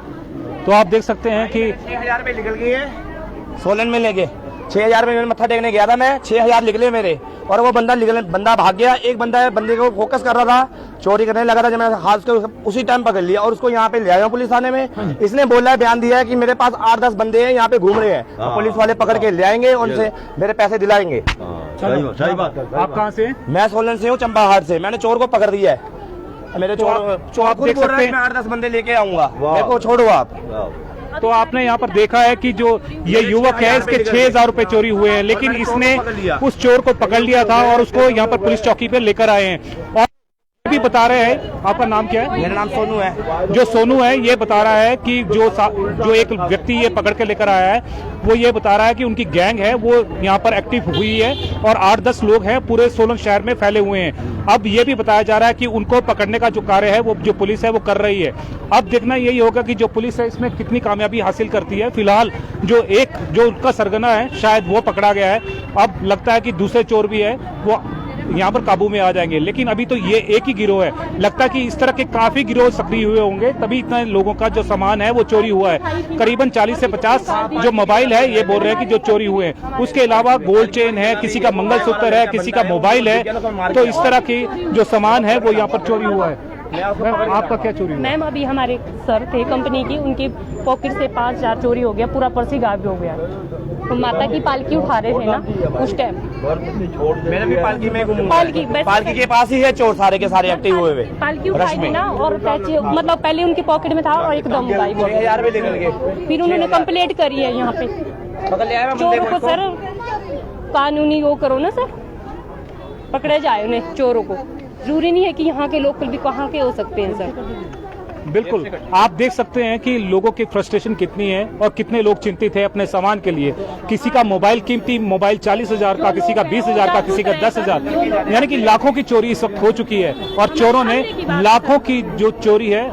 तो आप देख सकते हैं कि 6,000 रुपए निकल गए हैं, सोलन में लेके 6,000 रुपए मत्था टेकने गया था मैं, 6,000 निकले मेरे और वो बंदा भाग गया। एक बंदे को फोकस कर रहा था, चोरी करने लगा था, जब मैंने हाथ को उसी टाइम पकड़ लिया और उसको यहाँ पे ले आया पुलिस थाने में। इसने बोला है, बयान दिया है कि मेरे पास 8-10 बंदे हैं यहाँ पे घूम रहे हैं, तो पुलिस वाले पकड़ के ले आएंगे, उनसे मेरे पैसे दिलाएंगे। सही बात है। आप कहाँ से? मैं सोलन से हूँ, चंपाहाट से। मैंने चोर को पकड़ दिया है, मेरे चोर आप देख सकते हैं, मैं 8-10 बंदे लेके आऊंगा, मेरे को छोड़ो आप। तो आपने यहाँ पर देखा है कि जो ये युवक है इसके 6,000 रुपए चोरी हुए हैं, लेकिन इसने उस चोर को पकड़ लिया था और उसको यहाँ पर पुलिस चौकी पे लेकर आए हैं। और भी बता रहे हैं, आपका नाम क्या है? मेरा नाम सोनू है। जो सोनू है ये बता रहा है कि जो एक व्यक्ति ये पकड़ के लेकर आया है वो ये बता रहा है कि उनकी गैंग है वो यहाँ पर एक्टिव हुई है और 8-10 लोग हैं पूरे सोलन शहर में फैले हुए हैं। अब ये भी बताया जा रहा है कि उनको पकड़ने का जो कार्य है वो जो पुलिस है वो कर रही है। अब देखना यही होगा कि जो पुलिस है इसमें कितनी कामयाबी हासिल करती है। फिलहाल जो उनका सरगना है शायद वो पकड़ा गया है, अब लगता है कि दूसरे चोर भी है वो यहाँ पर काबू में आ जाएंगे, लेकिन अभी तो ये एक ही गिरोह है। लगता है कि इस तरह के काफी गिरोह सक्रिय हुए होंगे तभी इतने लोगों का जो सामान है वो चोरी हुआ है। करीबन 40 से 50 जो मोबाइल है ये बोल रहे हैं कि जो चोरी हुए हैं। उसके अलावा गोल्ड चेन है, किसी का मंगलसूत्र है, किसी का मोबाइल है, तो इस तरह की जो सामान है वो यहाँ पर चोरी हुआ है। मैम, आपका क्या चोरी हुआ? मैम अभी हमारे सर थे कंपनी की, उनकी पॉकेट से 5,000 चोरी हो गया, पूरा पर्स ही गायब हो गया। तो माता की पालकी उठा रहे थे ना उस टाइम, मैंने भी पालकी में घूमूंगा। पालकी पालकी के पास ही है चोर सारे के सारे एक्टिव हुए हुए। पालकी उठाई थी ना, और मतलब पहले उनकी पॉकेट में था और एकदम गायब हो गया। 6,000 रुपए निकल गए। फिर उन्होंने कंप्लेंट करी है यहाँ पे। चोरों को सर कानूनी वो करो ना सर, पकड़े जाए उन्हें चोरों को। जरूरी नहीं है कि यहाँ के लोकल भी कहाँ के हो सकते हैं सर। बिल्कुल, आप देख सकते हैं कि लोगों की फ्रस्ट्रेशन कितनी है और कितने लोग चिंतित हैं अपने सामान के लिए। किसी का मोबाइल, कीमती मोबाइल 40,000 का, किसी का 20,000 का, किसी का 10,000, यानी कि लाखों की चोरी इस वक्त हो चुकी है और चोरों ने लाखों की जो चोरी है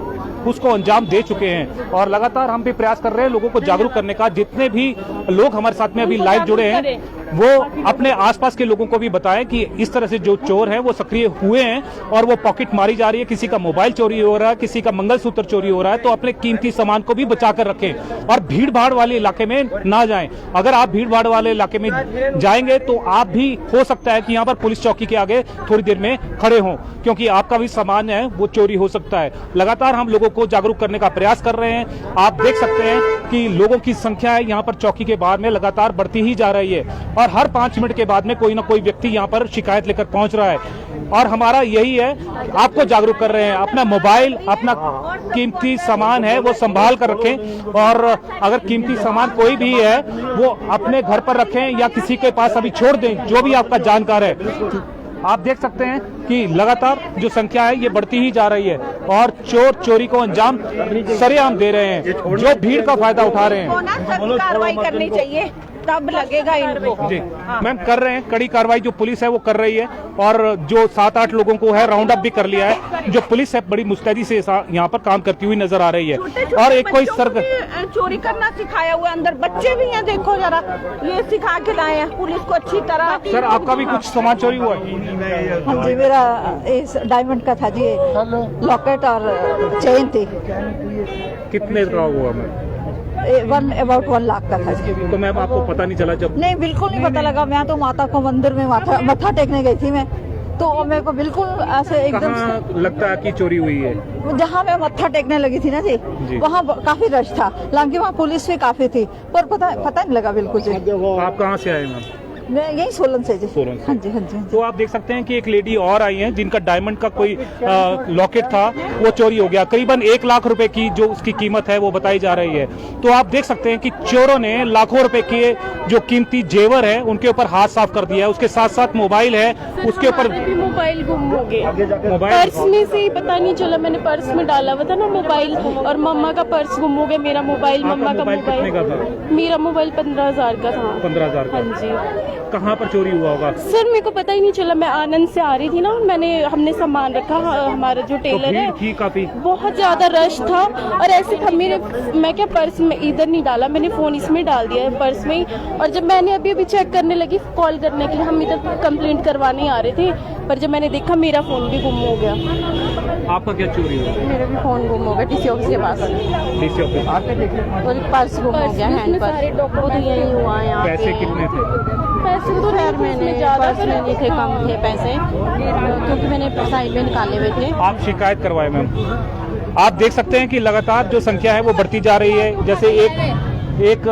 उसको अंजाम दे चुके हैं। और लगातार हम भी प्रयास कर रहे हैं लोगों को जागरूक करने का। जितने भी लोग हमारे साथ में अभी लाइव जुड़े हैं वो अपने आसपास के लोगों को भी बताएं कि इस तरह से जो चोर हैं वो सक्रिय हुए हैं और वो पॉकेट मारी जा रही है। किसी का मोबाइल चोरी हो रहा है, किसी का मंगलसूत्र चोरी हो रहा है, तो अपने कीमती सामान को भी बचा कर रखें और भीड़ भाड़ वाले इलाके में ना जाएं। अगर आप भीड़ भाड़ वाले इलाके में जाएंगे तो आप भी हो सकता है कि यहाँ पर पुलिस चौकी के आगे थोड़ी देर में खड़े हों, क्योंकि आपका भी सामान है वो चोरी हो सकता है। लगातार हम लोगों को जागरूक करने का प्रयास कर रहे हैं। आप देख सकते हैं कि लोगों की संख्या है यहाँ पर चौकी के बाहर में लगातार बढ़ती ही जा रही है और हर 5 मिनट के बाद में कोई ना कोई व्यक्ति यहाँ पर शिकायत लेकर पहुंच रहा है। और हमारा यही है, आपको जागरूक कर रहे हैं। अपना मोबाइल, अपना कीमती सामान है वो संभाल कर रखें और अगर कीमती सामान कोई भी है वो अपने घर पर रखें या किसी के पास अभी छोड़ दें, जो भी आपका जानकार है। आप देख सकते हैं कि लगातार जो संख्या है ये बढ़ती ही जा रही है और चोर चोरी को अंजाम सरेआम दे रहे हैं, जो भीड़ का फायदा उठा रहे हैं। कार्रवाई करनी चाहिए, तब लगेगा इनको। जी मैम, कर रहे हैं कड़ी कार्रवाई, जो पुलिस है वो कर रही है और जो 7-8 लोगों को है राउंड अप भी कर लिया है। जो पुलिस है बड़ी मुस्तैदी से यहाँ पर काम करती हुई नजर आ रही है। और एक कोई चोरी करना सिखाया हुआ, अंदर बच्चे भी हैं, देखो जरा, ये सिखा के लाए हैं पुलिस को अच्छी तरह। सर, आपका भी कुछ सामान चोरी हुआ है? हाँ जी, मेरा इस डायमंड का था जी, लॉकेट और चेन थी। कितने का हुआ मैम? अबाउट 1 लाख का था जी। तो मैम आपको पता नहीं चला जब? नहीं, बिल्कुल नहीं पता लगा। मैं तो माता को मंदिर में मत्था टेकने गई थी मैं, तो मेरे को बिल्कुल ऐसे एकदम से लगता है कि चोरी हुई है। जहाँ मैं मत्था टेकने लगी थी ना जी, वहाँ काफी रश था, हालांकि वहाँ पुलिस भी काफी थी, पर पता नहीं लगा बिल्कुल जी। आप कहाँ से आए मैम? मैं यही सोलन से जी। सोलन से। हाँ जी, हाँ जी। तो आप देख सकते हैं कि एक लेडी और आई हैं जिनका डायमंड का कोई लॉकेट था वो चोरी हो गया। करीबन 1 लाख रुपए की जो उसकी कीमत है वो बताई जा रही है। तो आप देख सकते हैं कि चोरों ने लाखों रुपए के जो कीमती जेवर है उनके ऊपर हाथ साफ कर दिया है। उसके साथ साथ मोबाइल है, उसके ऊपर मोबाइल गुम हो गया। मोबाइल पर्स में से ही पता नहीं चला, मैंने पर्स में डाला हुआ था ना मोबाइल, और मम्मा का पर्स गुम हो गया। मेरा मोबाइल, मम्मा का कितने का था? मेरा मोबाइल 15,000 का था। 15,000 का? हाँ जी। कहाँ पर चोरी हुआ होगा? सर मेरे को पता ही नहीं चला, मैं आनंद से आ रही थी ना, हमने सामान रखा, हमारा जो टेलर है, थी काफी, बहुत ज्यादा रश था और ऐसे था मैं क्या पर्स में इधर नहीं डाला, मैंने फोन इसमें डाल दिया है पर्स में ही। और जब मैंने अभी चेक करने लगी कॉल करने के लिए, हम इधर कंप्लेंट करवाने आ रहे थे, पर जब मैंने देखा मेरा फोन भी गुम हो गया। आपका क्या चोरी हुआ? मेरा भी फोन गुम हो गया टीसी ऑफिस के पास। TC office? और पर्स गुम हो गया, हैंड पर्स, वो तो यही हुआ है यहाँ पे। पैसे कितने थे? पैसे तो खैर मैंने पर्स में नहीं थे, कम थे पैसे, क्योंकि मैंने साइड में निकाले हुए थे। आप शिकायत करवाए मैम? आप देख सकते हैं कि लगातार जो संख्या है वो बढ़ती जा रही है। जैसे एक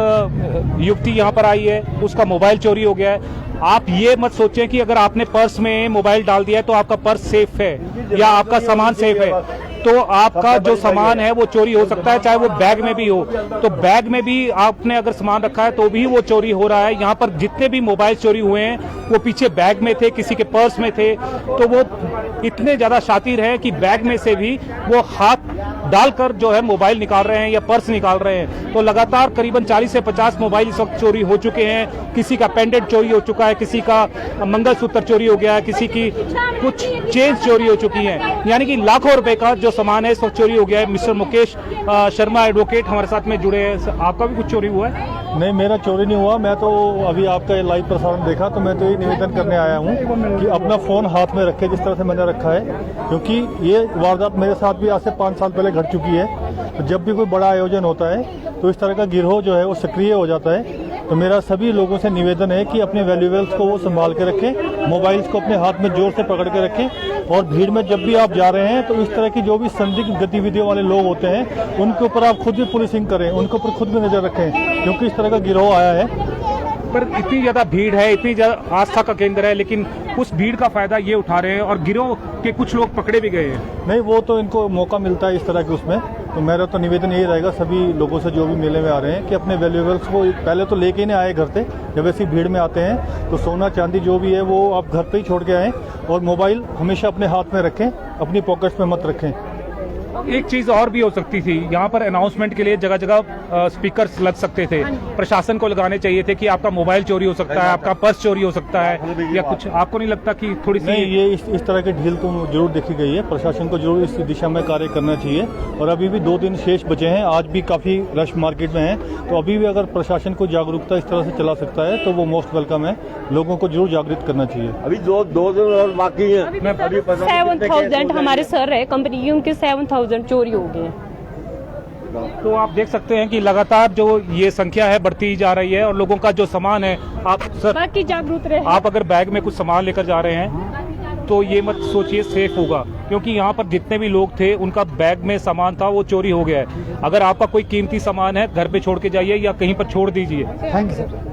युवती यहाँ पर आई है, उसका मोबाइल चोरी हो गया है। आप ये मत सोचें कि अगर आपने पर्स में मोबाइल डाल दिया है तो आपका पर्स सेफ है या आपका सामान सेफ है। तो आपका जो सामान है वो चोरी हो सकता है, चाहे वो बैग में भी हो। तो बैग में भी आपने अगर सामान रखा है तो भी वो चोरी हो रहा है। यहाँ पर जितने भी मोबाइल चोरी हुए हैं वो पीछे बैग में थे, किसी के पर्स में थे। तो वो इतने ज्यादा शातिर है कि बैग में से भी वो हाथ डालकर जो है मोबाइल निकाल रहे हैं या पर्स निकाल रहे हैं। तो लगातार करीबन 40 से 50 मोबाइल इस वक्त चोरी हो चुके हैं। किसी का पेंडेंट चोरी हो चुका है, किसी का मंगलसूत्र चोरी हो गया है, किसी की कुछ चेन चोरी हो चुकी है। यानी कि लाखों रुपए का जो सामान है इस वक्त चोरी हो गया है। मिस्टर मुकेश शर्मा एडवोकेट हमारे साथ में जुड़े हैं। आपका भी कुछ चोरी हुआ है? नहीं, मेरा चोरी नहीं हुआ। मैं तो अभी आपका ये लाइव प्रसारण देखा तो मैं तो ये निवेदन करने आया हूँ कि अपना फ़ोन हाथ में रखे जिस तरह से मैंने रखा है, क्योंकि ये वारदात मेरे साथ भी आज से 5 साल पहले घट चुकी है। तो जब भी कोई बड़ा आयोजन होता है तो इस तरह का गिरोह जो है वो सक्रिय हो जाता है। तो मेरा सभी लोगों से निवेदन है कि अपने वैल्यूएबल्स को वो संभाल के रखें, मोबाइल्स को अपने हाथ में जोर से पकड़ के रखें, और भीड़ में जब भी आप जा रहे हैं तो इस तरह की जो भी संदिग्ध गतिविधियों वाले लोग होते हैं उनके ऊपर आप खुद भी पुलिसिंग करें, उनके ऊपर खुद भी नजर रखें, क्योंकि इस तरह का गिरोह आया है। पर इतनी ज्यादा भीड़ है, इतनी ज्यादा आस्था का केंद्र है, लेकिन उस भीड़ का फायदा ये उठा रहे हैं और गिरोह के कुछ लोग पकड़े भी गए हैं। नहीं, वो तो इनको मौका मिलता है इस तरह के उसमें। तो मेरा तो निवेदन यही रहेगा सभी लोगों से जो भी मेले में आ रहे हैं कि अपने वैल्यूएबल्स को पहले तो लेके ही नहीं आए घर से, जब ऐसी भीड़ में आते हैं तो सोना चांदी जो भी है वो आप घर पे ही छोड़ के आएँ, और मोबाइल हमेशा अपने हाथ में रखें, अपनी पॉकेट्स में मत रखें। एक चीज और भी हो सकती थी, यहाँ पर अनाउंसमेंट के लिए जगह जगह स्पीकर्स लग सकते थे, प्रशासन को लगाने चाहिए थे कि आपका मोबाइल चोरी हो सकता है, आपका पर्स चोरी हो सकता है, या कुछ। आपको नहीं लगता कि थोड़ी सी ये इस तरह की ढील तो जरूर देखी गई है, प्रशासन को जरूर इस दिशा में कार्य करना चाहिए। और अभी भी 2 दिन शेष बचे हैं, आज भी काफी रश मार्केट में है, तो अभी भी अगर प्रशासन को जागरूकता इस तरह से चला सकता है तो वो मोस्ट वेलकम है, लोगों को जरूर जागृत करना चाहिए। अभी दो दिन और बाकी है। 7,000 हमारे सर है कंपनी की, उनके 7,000 चोरी हो गए। तो आप देख सकते हैं कि लगातार जो ये संख्या है बढ़ती जा रही है, और लोगों का जो सामान है, आप सर बाकी जागरूक रहे। आप अगर बैग में कुछ सामान लेकर जा रहे हैं तो ये मत सोचिए सेफ होगा, क्योंकि यहाँ पर जितने भी लोग थे उनका बैग में सामान था वो चोरी हो गया है। अगर आपका कोई कीमती सामान है घर पे छोड़ के जाइए या कहीं पर छोड़ दीजिए। Thank you sir.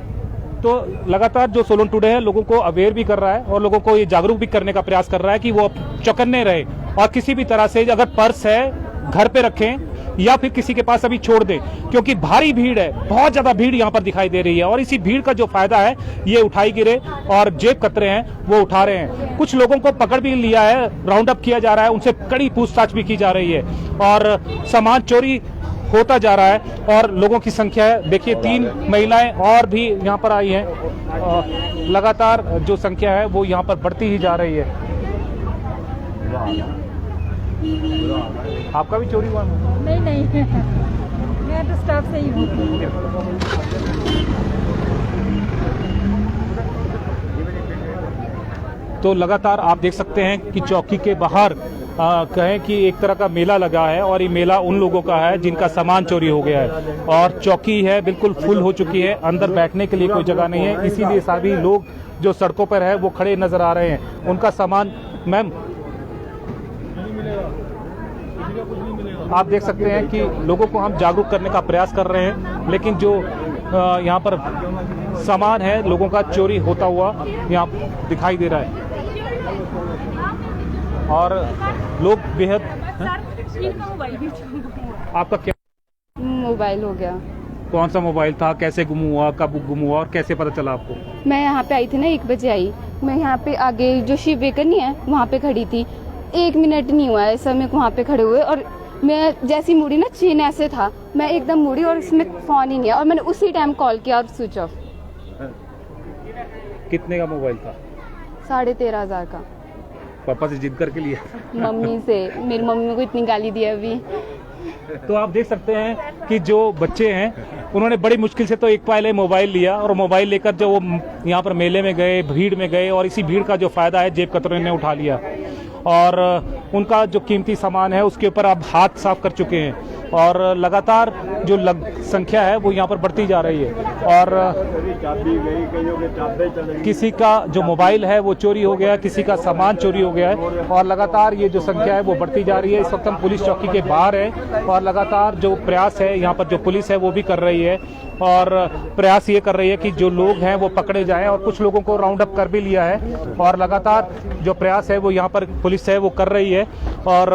तो लगातार जो सोलन टुडे है लोगों को अवेयर भी कर रहा है और लोगों को ये जागरूक भी करने का प्रयास कर रहा है कि वो चौकन्ने रहे, और किसी भी तरह से अगर पर्स है घर पे रखें या फिर किसी के पास अभी छोड़ दें, क्योंकि भारी भीड़ है, बहुत ज्यादा भीड़ यहाँ पर दिखाई दे रही है, और इसी भीड़ का जो फायदा है ये उठाई गिरे और जेब कतरे हैं वो उठा रहे हैं। कुछ लोगों को पकड़ भी लिया है, राउंड अप किया जा रहा है, उनसे कड़ी पूछताछ भी की जा रही है, और सामान चोरी होता जा रहा है। और लोगों की संख्या है, देखिए 3 महिलाएं और भी यहाँ पर आई हैं, लगातार जो संख्या है वो यहाँ पर बढ़ती ही जा रही है। आपका भी चोरी हुआ? नहीं मैं तो स्टाफ से ही हूँ। तो लगातार आप देख सकते हैं कि चौकी के बाहर कहें कि एक तरह का मेला लगा है, और ये मेला उन लोगों का है जिनका सामान चोरी हो गया है, और चौकी है बिल्कुल फुल हो चुकी है, अंदर बैठने के लिए कोई जगह नहीं है, इसीलिए सभी लोग जो सड़कों पर है वो खड़े नजर आ रहे हैं। उनका सामान, मैम आप देख सकते हैं कि लोगों को हम जागरूक करने का प्रयास कर रहे हैं, लेकिन जो यहाँ पर सामान है लोगों का चोरी होता हुआ यहाँ दिखाई दे रहा है, और लोग बेहद। आपका क्या मोबाइल हो गया? कौन सा मोबाइल था, कैसे गुम हुआ, कब गुम हुआ, और कैसे पता चला आपको? मैं यहाँ पे आई थी ना, 1 बजे आई मैं यहाँ पे, आगे जो शिव बेकर नहीं है वहाँ पे खड़ी थी, 1 मिनट नहीं हुआ है समय वहाँ पे खड़े हुए, और मैं जैसी मुड़ी ना चेन ऐसे था, मैं एकदम मुड़ी और इसमें फोन ही नहीं है, और मैंने उसी टाइम कॉल किया और स्विच ऑफ। कितने का मोबाइल था? 13,500 का। पापा से जिद करके लिया? मम्मी से, मेरी मम्मी को इतनी गाली दी अभी। तो आप देख सकते हैं कि जो बच्चे हैं उन्होंने बड़ी मुश्किल से तो एक पहले मोबाइल लिया, और मोबाइल लेकर जो वो यहाँ पर मेले में गए, भीड़ में गए, और इसी भीड़ का जो फायदा है जेब कतरे ने उठा लिया, और उनका जो कीमती सामान है उसके ऊपर अब हाथ साफ कर चुके हैं, और लगातार जो संख्या है वो यहाँ पर बढ़ती जा रही है, और किसी का जो मोबाइल है वो चोरी हो गया, किसी का सामान चोरी हो गया है, और लगातार ये जो संख्या है वो बढ़ती जा रही है। इस वक्त हम पुलिस चौकी के बाहर है, और लगातार जो प्रयास है यहाँ पर जो पुलिस है वो भी कर रही है, और प्रयास ये कर रही है कि जो लोग हैं वो पकड़े जाएं, और कुछ लोगों को राउंड अप कर भी लिया है, और लगातार जो प्रयास है वो यहाँ पर पुलिस है वो कर रही है, और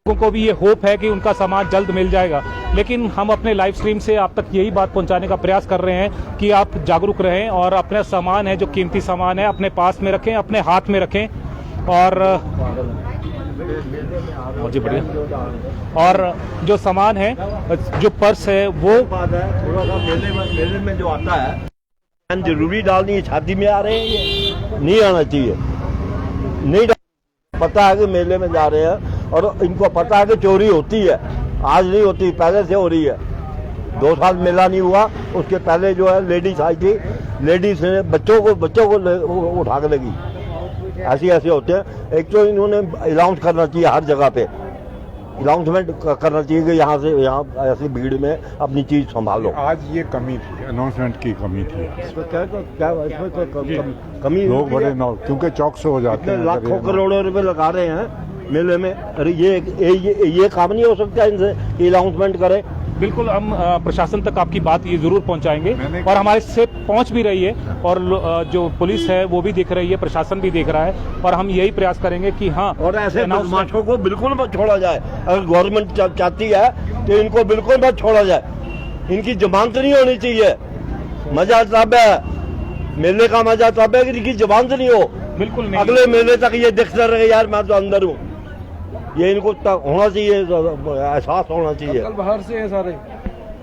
लोगों को भी ये होप है कि उनका सामान जल्द मिल जाएगा। लेकिन हम अपने लाइव स्ट्रीम से आप तक यही बात पहुंचाने का प्रयास कर रहे हैं कि आप जागरूक रहें, और अपना सामान है जो कीमती सामान है अपने पास में रखें, अपने हाथ में रखें, और जी बढ़िया, और जो सामान है, जो पर्स है वो थोड़ा सा मेले में जो आता है जरूरी डालनी है, छाती में आ रहे हैं, ये नहीं आना चाहिए, नहीं पता है कि मेले में जा रहे हैं, और इनको पता है कि चोरी होती है, आज नहीं होती, पहले से हो रही है। 2 साल मेला नहीं हुआ, उसके पहले जो है लेडीज आई थी, लेडीज ने बच्चों को उठा के लगी, ऐसे होते हैं। एक तो इन्होंने अनाउंस करना चाहिए हर जगह पे अनाउंसमेंट करना चाहिए कि यहाँ से यहाँ ऐसी भीड़ में अपनी चीज संभालो। आज ये कमी थी, अनाउंसमेंट की कमी थी। इसमें क्या इसमें तो कमी लोग बड़े क्योंकि चौक से हो जाते हैं, लाखों करोड़ों रुपए लगा रहे हैं मेले में। अरे ये काम नहीं हो सकता इनसे, ये अनाउंसमेंट करें। बिल्कुल, हम प्रशासन तक आपकी बात ये जरूर पहुंचाएंगे और हमारे से पहुंच भी रही है और जो पुलिस है वो भी देख रही है, प्रशासन भी देख रहा है और हम यही प्रयास करेंगे कि हाँ, और ऐसे बदमाशों को बिल्कुल मत छोड़ा जाए। अगर गवर्नमेंट चाहती है तो इनको बिल्कुल मत छोड़ा जाए, इनकी जमानत नहीं होनी चाहिए। मजा तब है, मेले का मजा तब है कि इनकी जमानत नहीं हो। बिल्कुल नहीं, अगले मेले तक ये दिखता रहे यार मैं तो अंदर हूँ, ये इनको होना चाहिए, एहसास होना चाहिए। बाहर से है सारे,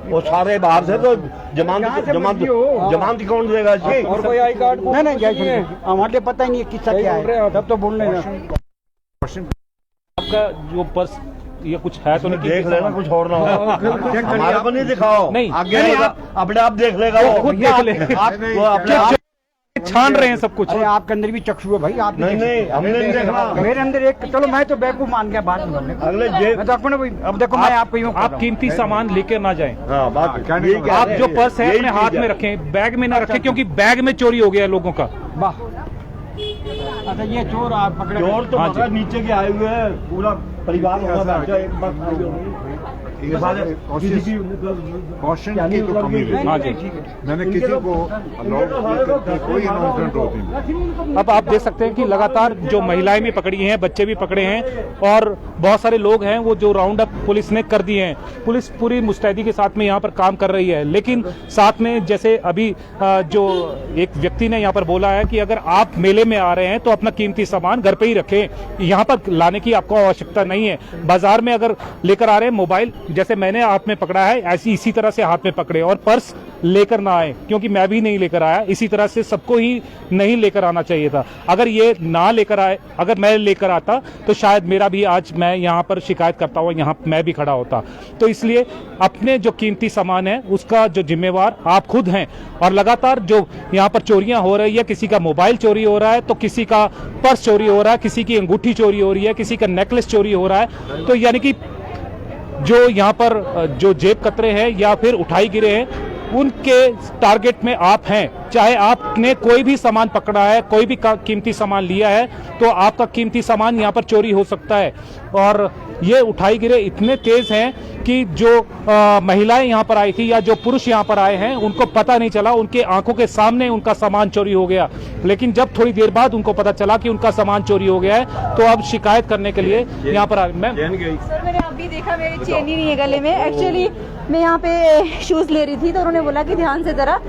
वो सारे बाहर से, तो जमानत कौन देगा जी? और कोई आई कार्ड नहीं, हमारे पता ही नहीं किसका क्या है, तब तो बोलने आपका जो पर्स ये कुछ है तो नहीं, देख लेना, कुछ और ना हो। हमारे को नहीं दिखाओ, नहीं आगे अपने आप देख लेगा वो, खुद देख ले, छान रहे हैं सब कुछ। अरे आपके अंदर भी चक्षु है भाई, आप नहीं हमने नहीं देखा। मेरे अंदर एक, चलो मैं तो बेवकूफ मान गया बात में, अगले मैं तो अपने अब देखो मैं आपको यूं आप कीमती सामान लेकर ना जाएं। हाँ, बात आप जो पर्स है अपने हाथ में रखें, बैग में ना रखें, क्योंकि बैग में चोरी हो गया है लोगों का। वाह, अच्छा ये चोर आप पकड़े? चोर तो हाँ नीचे के आए हुए हैं, पूरा परिवार होगा, एक बात कॉशन की तो कमी रही। हाँ जी, मैंने किसी को कोई अनाउंसमेंट होती नहीं। अब आप देख सकते हैं कि लगातार जो महिलाएं भी पकड़ी हैं, बच्चे भी पकड़े हैं और बहुत सारे लोग हैं वो जो राउंड अप पुलिस ने कर दिए हैं। पुलिस पूरी मुस्तैदी के साथ में यहाँ पर काम कर रही है, लेकिन साथ में जैसे अभी जो एक व्यक्ति ने यहाँ पर बोला है कि अगर आप मेले में आ रहे हैं तो अपना कीमती सामान घर पे ही रखें, यहाँ पर लाने की आपको आवश्यकता नहीं है। बाजार में अगर लेकर आ रहे हैं मोबाइल, जैसे मैंने हाथ में पकड़ा है, ऐसी इसी तरह से हाथ में पकड़े और पर्स लेकर ना आए, क्योंकि मैं भी नहीं लेकर आया। इसी तरह से सबको ही नहीं लेकर आना चाहिए था। अगर ये ना लेकर आए, अगर मैं लेकर आता तो शायद मेरा भी आज मैं यहाँ पर शिकायत करता हुआ यहाँ मैं भी खड़ा होता। तो इसलिए अपने जो कीमती सामान है उसका जो जिम्मेवार आप खुद हैं। और लगातार जो यहाँ पर चोरियां हो रही है, किसी का मोबाइल चोरी हो रहा है तो किसी का पर्स चोरी हो रहा है, किसी की अंगूठी चोरी हो रही है, किसी का नेकलेस चोरी हो रहा है। तो यानी कि जो यहाँ पर जो जेब कतरे हैं या फिर उठाई गिरे हैं, उनके टारगेट में आप हैं। चाहे आपने कोई भी सामान पकड़ा है, कोई भी कीमती सामान लिया है, तो आपका कीमती सामान यहाँ पर चोरी हो सकता है। और ये उठाई गिरे इतने तेज हैं कि जो महिलाएं यहाँ पर आई थी या जो पुरुष यहाँ पर आए हैं उनको पता नहीं चला, उनके आंखों के सामने उनका सामान चोरी हो गया। लेकिन जब थोड़ी देर बाद उनको पता चला कि उनका सामान चोरी हो गया है तो अब शिकायत करने के लिए यहाँ पर आए। मैम सर, मैंने अभी देखा मेरी चेन ही नहीं है गले में। एक्चुअली मैं यहाँ पे शूज ले रही थी तो उन्होंने बोला कि ध्यान से जरा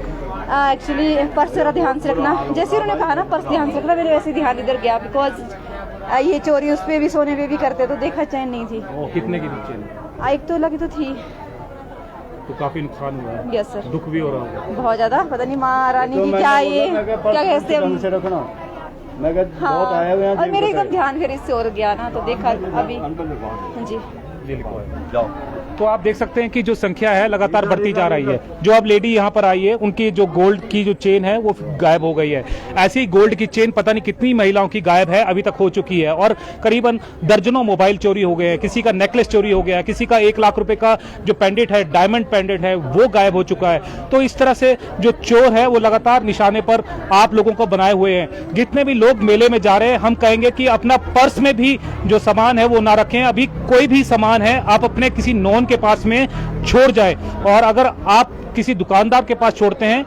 एक्चुअली पर्स जरा ध्यान से रखना। जैसे उन्होंने कहा ना पर्स ध्यान से रखना, मेरे वैसे ध्यान इधर गया, बिकॉज ये चोरी उस पे भी सोने पे भी करते तो देखा चैन नहीं थी। कितने की चेन? एक तो लगी तो थी। तो काफी नुकसान हुआ है? यस सर, दुख भी हो रहा होगा बहुत ज्यादा। पता नहीं माँ रानी की क्या ये क्या कहते हैं, हाँ। और मेरे एकदम ध्यान फिर इससे और गया ना, तो देखा अभी। हाँ जी, जाओ। तो आप देख सकते हैं कि जो संख्या है लगातार बढ़ती जा रही है। जो अब लेडी यहाँ पर आई है उनकी जो गोल्ड की जो चेन है वो गायब हो गई है। ऐसी गोल्ड की चेन पता नहीं कितनी महिलाओं की गायब है, अभी तक हो चुकी है। और करीबन दर्जनों मोबाइल चोरी हो गए हैं, किसी का नेकलेस चोरी हो गया, किसी का 1 लाख रुपए का जो पेंडेंट है, डायमंड पेंडेंट है, वो गायब हो चुका है। तो इस तरह से जो चोर है वो लगातार निशाने पर आप लोगों को बनाए हुए हैं। जितने भी लोग मेले में जा रहे हैं, हम कहेंगे कि अपना पर्स में भी जो सामान है वो ना रखें। अभी कोई भी सामान है आप अपने किसी नॉन के पास में छोड़ जाए, और अगर आप किसी दुकानदार के पास छोड़ते हैं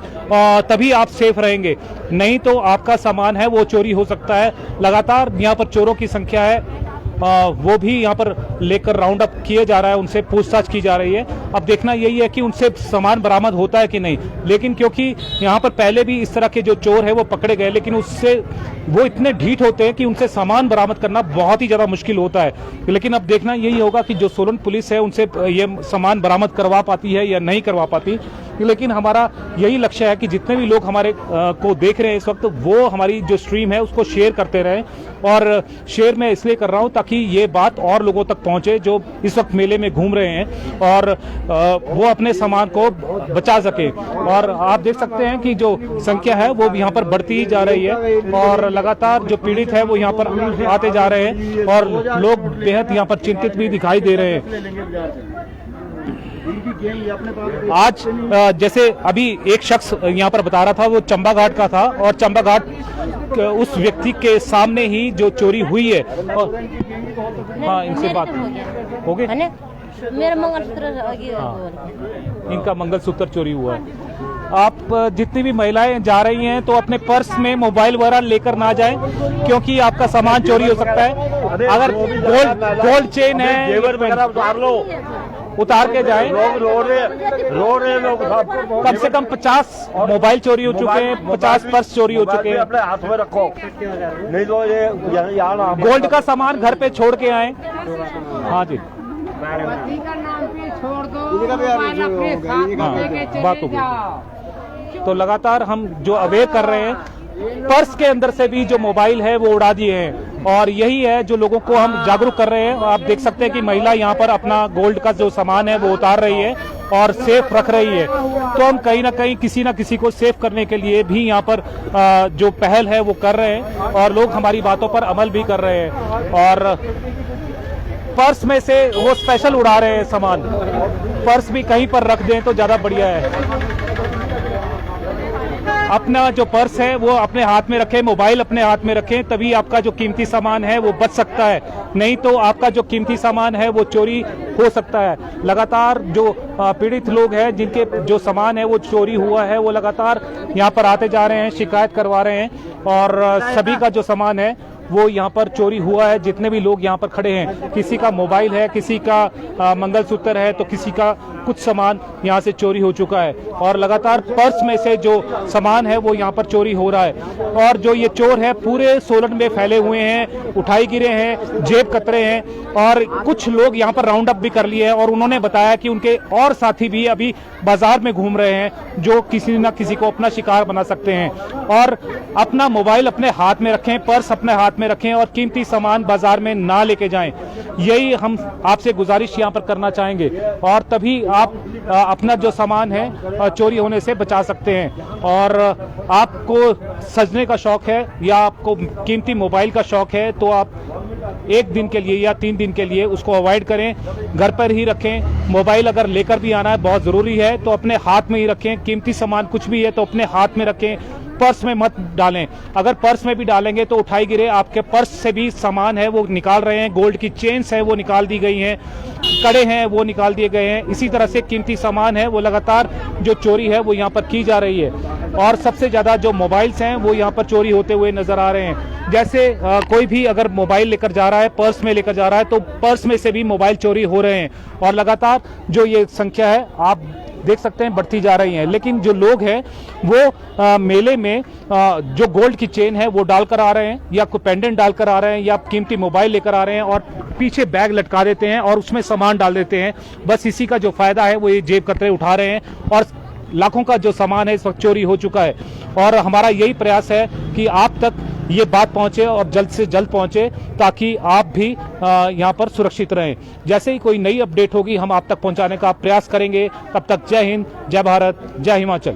तभी आप सेफ रहेंगे, नहीं तो आपका सामान है वो चोरी हो सकता है। लगातार यहाँ पर चोरों की संख्या है वो भी यहाँ पर लेकर राउंड अप किए जा रहा है, उनसे पूछताछ की जा रही है। अब देखना यही है कि उनसे सामान बरामद होता है कि नहीं। लेकिन क्योंकि यहाँ पर पहले भी इस तरह के जो चोर है वो पकड़े गए, लेकिन उससे वो इतने ढीठ होते हैं कि उनसे सामान बरामद करना बहुत ही ज्यादा मुश्किल होता है। लेकिन अब देखना यही होगा कि जो सोलन पुलिस है उनसे ये सामान बरामद करवा पाती है या नहीं करवा पाती। लेकिन हमारा यही लक्ष्य है कि जितने भी लोग हमारे को देख रहे हैं इस वक्त, वो हमारी जो स्ट्रीम है उसको शेयर करते रहें। और शेयर मैं इसलिए कर रहा हूं ताकि ये बात और लोगों तक पहुंचे जो इस वक्त मेले में घूम रहे हैं और वो अपने सामान को बचा सके। और आप देख सकते हैं कि जो संख्या है वो यहाँ पर बढ़ती ही जा रही है और लगातार जो पीड़ित है वो यहाँ पर आते जा रहे हैं और लोग बेहद यहाँ पर चिंतित भी दिखाई दे रहे हैं। आज जैसे अभी एक शख्स यहाँ पर बता रहा था, वो चंबा घाट का था और चंबा घाट उस व्यक्ति के सामने ही जो चोरी हुई है। और हाँ, इनसे बात हो गई। मेरा मंगलसूत्र, इनका मंगलसूत्र चोरी हुआ है। आप जितनी भी महिलाएं जा रही हैं तो अपने पर्स में मोबाइल वगैरह लेकर ना जाएं, क्योंकि आपका सामान चोरी हो सकता है। अगर गोल्ड चेन है उतार के जाएं। लोग रो रहे लोग, कम से कम 50 मोबाइल चोरी हो चुके हैं, 50 पर्स चोरी हो चुके हैं। अपने हाथ में रखो, नहीं तो ये यहाँ गोल्ड का सामान घर पे छोड़ के आए। हाँ जी, बात हो गई। तो लगातार हम जो अवेयर कर रहे हैं, पर्स के अंदर से भी जो मोबाइल है वो उड़ा दिए हैं और यही है जो लोगों को हम जागरूक कर रहे हैं। आप देख सकते हैं कि महिला यहाँ पर अपना गोल्ड का जो सामान है वो उतार रही है और सेफ रख रही है। तो हम कहीं ना कहीं किसी ना किसी को सेफ करने के लिए भी यहाँ पर जो पहल है वो कर रहे हैं और लोग हमारी बातों पर अमल भी कर रहे हैं। और पर्स में से वो स्पेशल उड़ा रहे हैं सामान, पर्स भी कहीं पर रख दें तो ज्यादा बढ़िया है। अपना जो पर्स है वो अपने हाथ में रखें, मोबाइल अपने हाथ में रखें, तभी आपका जो कीमती सामान है वो बच सकता है, नहीं तो आपका जो कीमती सामान है वो चोरी हो सकता है। लगातार जो पीड़ित लोग हैं जिनके जो सामान है वो चोरी हुआ है वो लगातार यहाँ पर आते जा रहे हैं, शिकायत करवा रहे हैं और सभी का जो सामान है वो यहाँ पर चोरी हुआ है। जितने भी लोग यहाँ पर खड़े हैं, किसी का मोबाइल है, किसी का मंगलसूत्र है, तो किसी का कुछ सामान यहाँ से चोरी हो चुका है और लगातार पर्स में से जो सामान है वो यहाँ पर चोरी हो रहा है। और जो ये चोर है पूरे सोलन में फैले हुए हैं, उठाई गिरे हैं, जेब कतरे हैं और कुछ लोग यहाँ पर राउंड अप भी कर लिए हैं और उन्होंने बताया कि उनके और साथी भी अभी बाजार में घूम रहे हैं जो किसी न किसी को अपना शिकार बना सकते हैं। और अपना मोबाइल अपने हाथ में रखें, पर्स अपने हाथ में रखें और कीमती सामान बाजार में ना लेके जाएं, यही हम आपसे गुजारिश यहाँ पर करना चाहेंगे और तभी आप अपना जो सामान है चोरी होने से बचा सकते हैं। और आपको सजने का शौक है या आपको कीमती मोबाइल का शौक है तो आप 1 दिन के लिए या 3 दिन के लिए उसको अवॉइड करें, घर पर ही रखें। मोबाइल अगर लेकर भी आना है बहुत जरूरी है तो अपने हाथ में ही रखें, कीमती सामान कुछ भी है तो अपने हाथ में रखें, पर्स में मत डालें। अगर पर्स में भी डालेंगे तो उठाई गिरे, आपके पर्स से भी सामान है वो निकाल रहे हैं, गोल्ड की चेन्स है वो निकाल दी गई हैं, कड़े हैं वो निकाल दिए गए हैं। इसी तरह से कीमती सामान है वो लगातार जो चोरी है वो यहाँ पर की जा रही है और सबसे ज्यादा जो मोबाइल्स हैं वो यहाँ पर चोरी होते हुए नजर आ रहे हैं। जैसे कोई भी अगर मोबाइल लेकर जा रहा है, पर्स में लेकर जा रहा है तो पर्स में से भी मोबाइल चोरी हो रहे हैं और लगातार जो ये संख्या है आप देख सकते हैं बढ़ती जा रही है। लेकिन जो लोग हैं वो मेले में जो गोल्ड की चेन है वो डालकर आ रहे हैं या कोई पेंडेंट डालकर आ रहे हैं या कीमती मोबाइल लेकर आ रहे हैं और पीछे बैग लटका देते हैं और उसमें सामान डाल देते हैं। बस इसी का जो फायदा है वो ये जेब कतरे उठा रहे हैं और लाखों का जो सामान है इस वक्त चोरी हो चुका है। और हमारा यही प्रयास है कि आप तक ये बात पहुंचे और जल्द से जल्द पहुंचे ताकि आप भी यहाँ पर सुरक्षित रहें। जैसे ही कोई नई अपडेट होगी हम आप तक पहुंचाने का प्रयास करेंगे। तब तक जय हिंद, जय भारत, जय हिमाचल।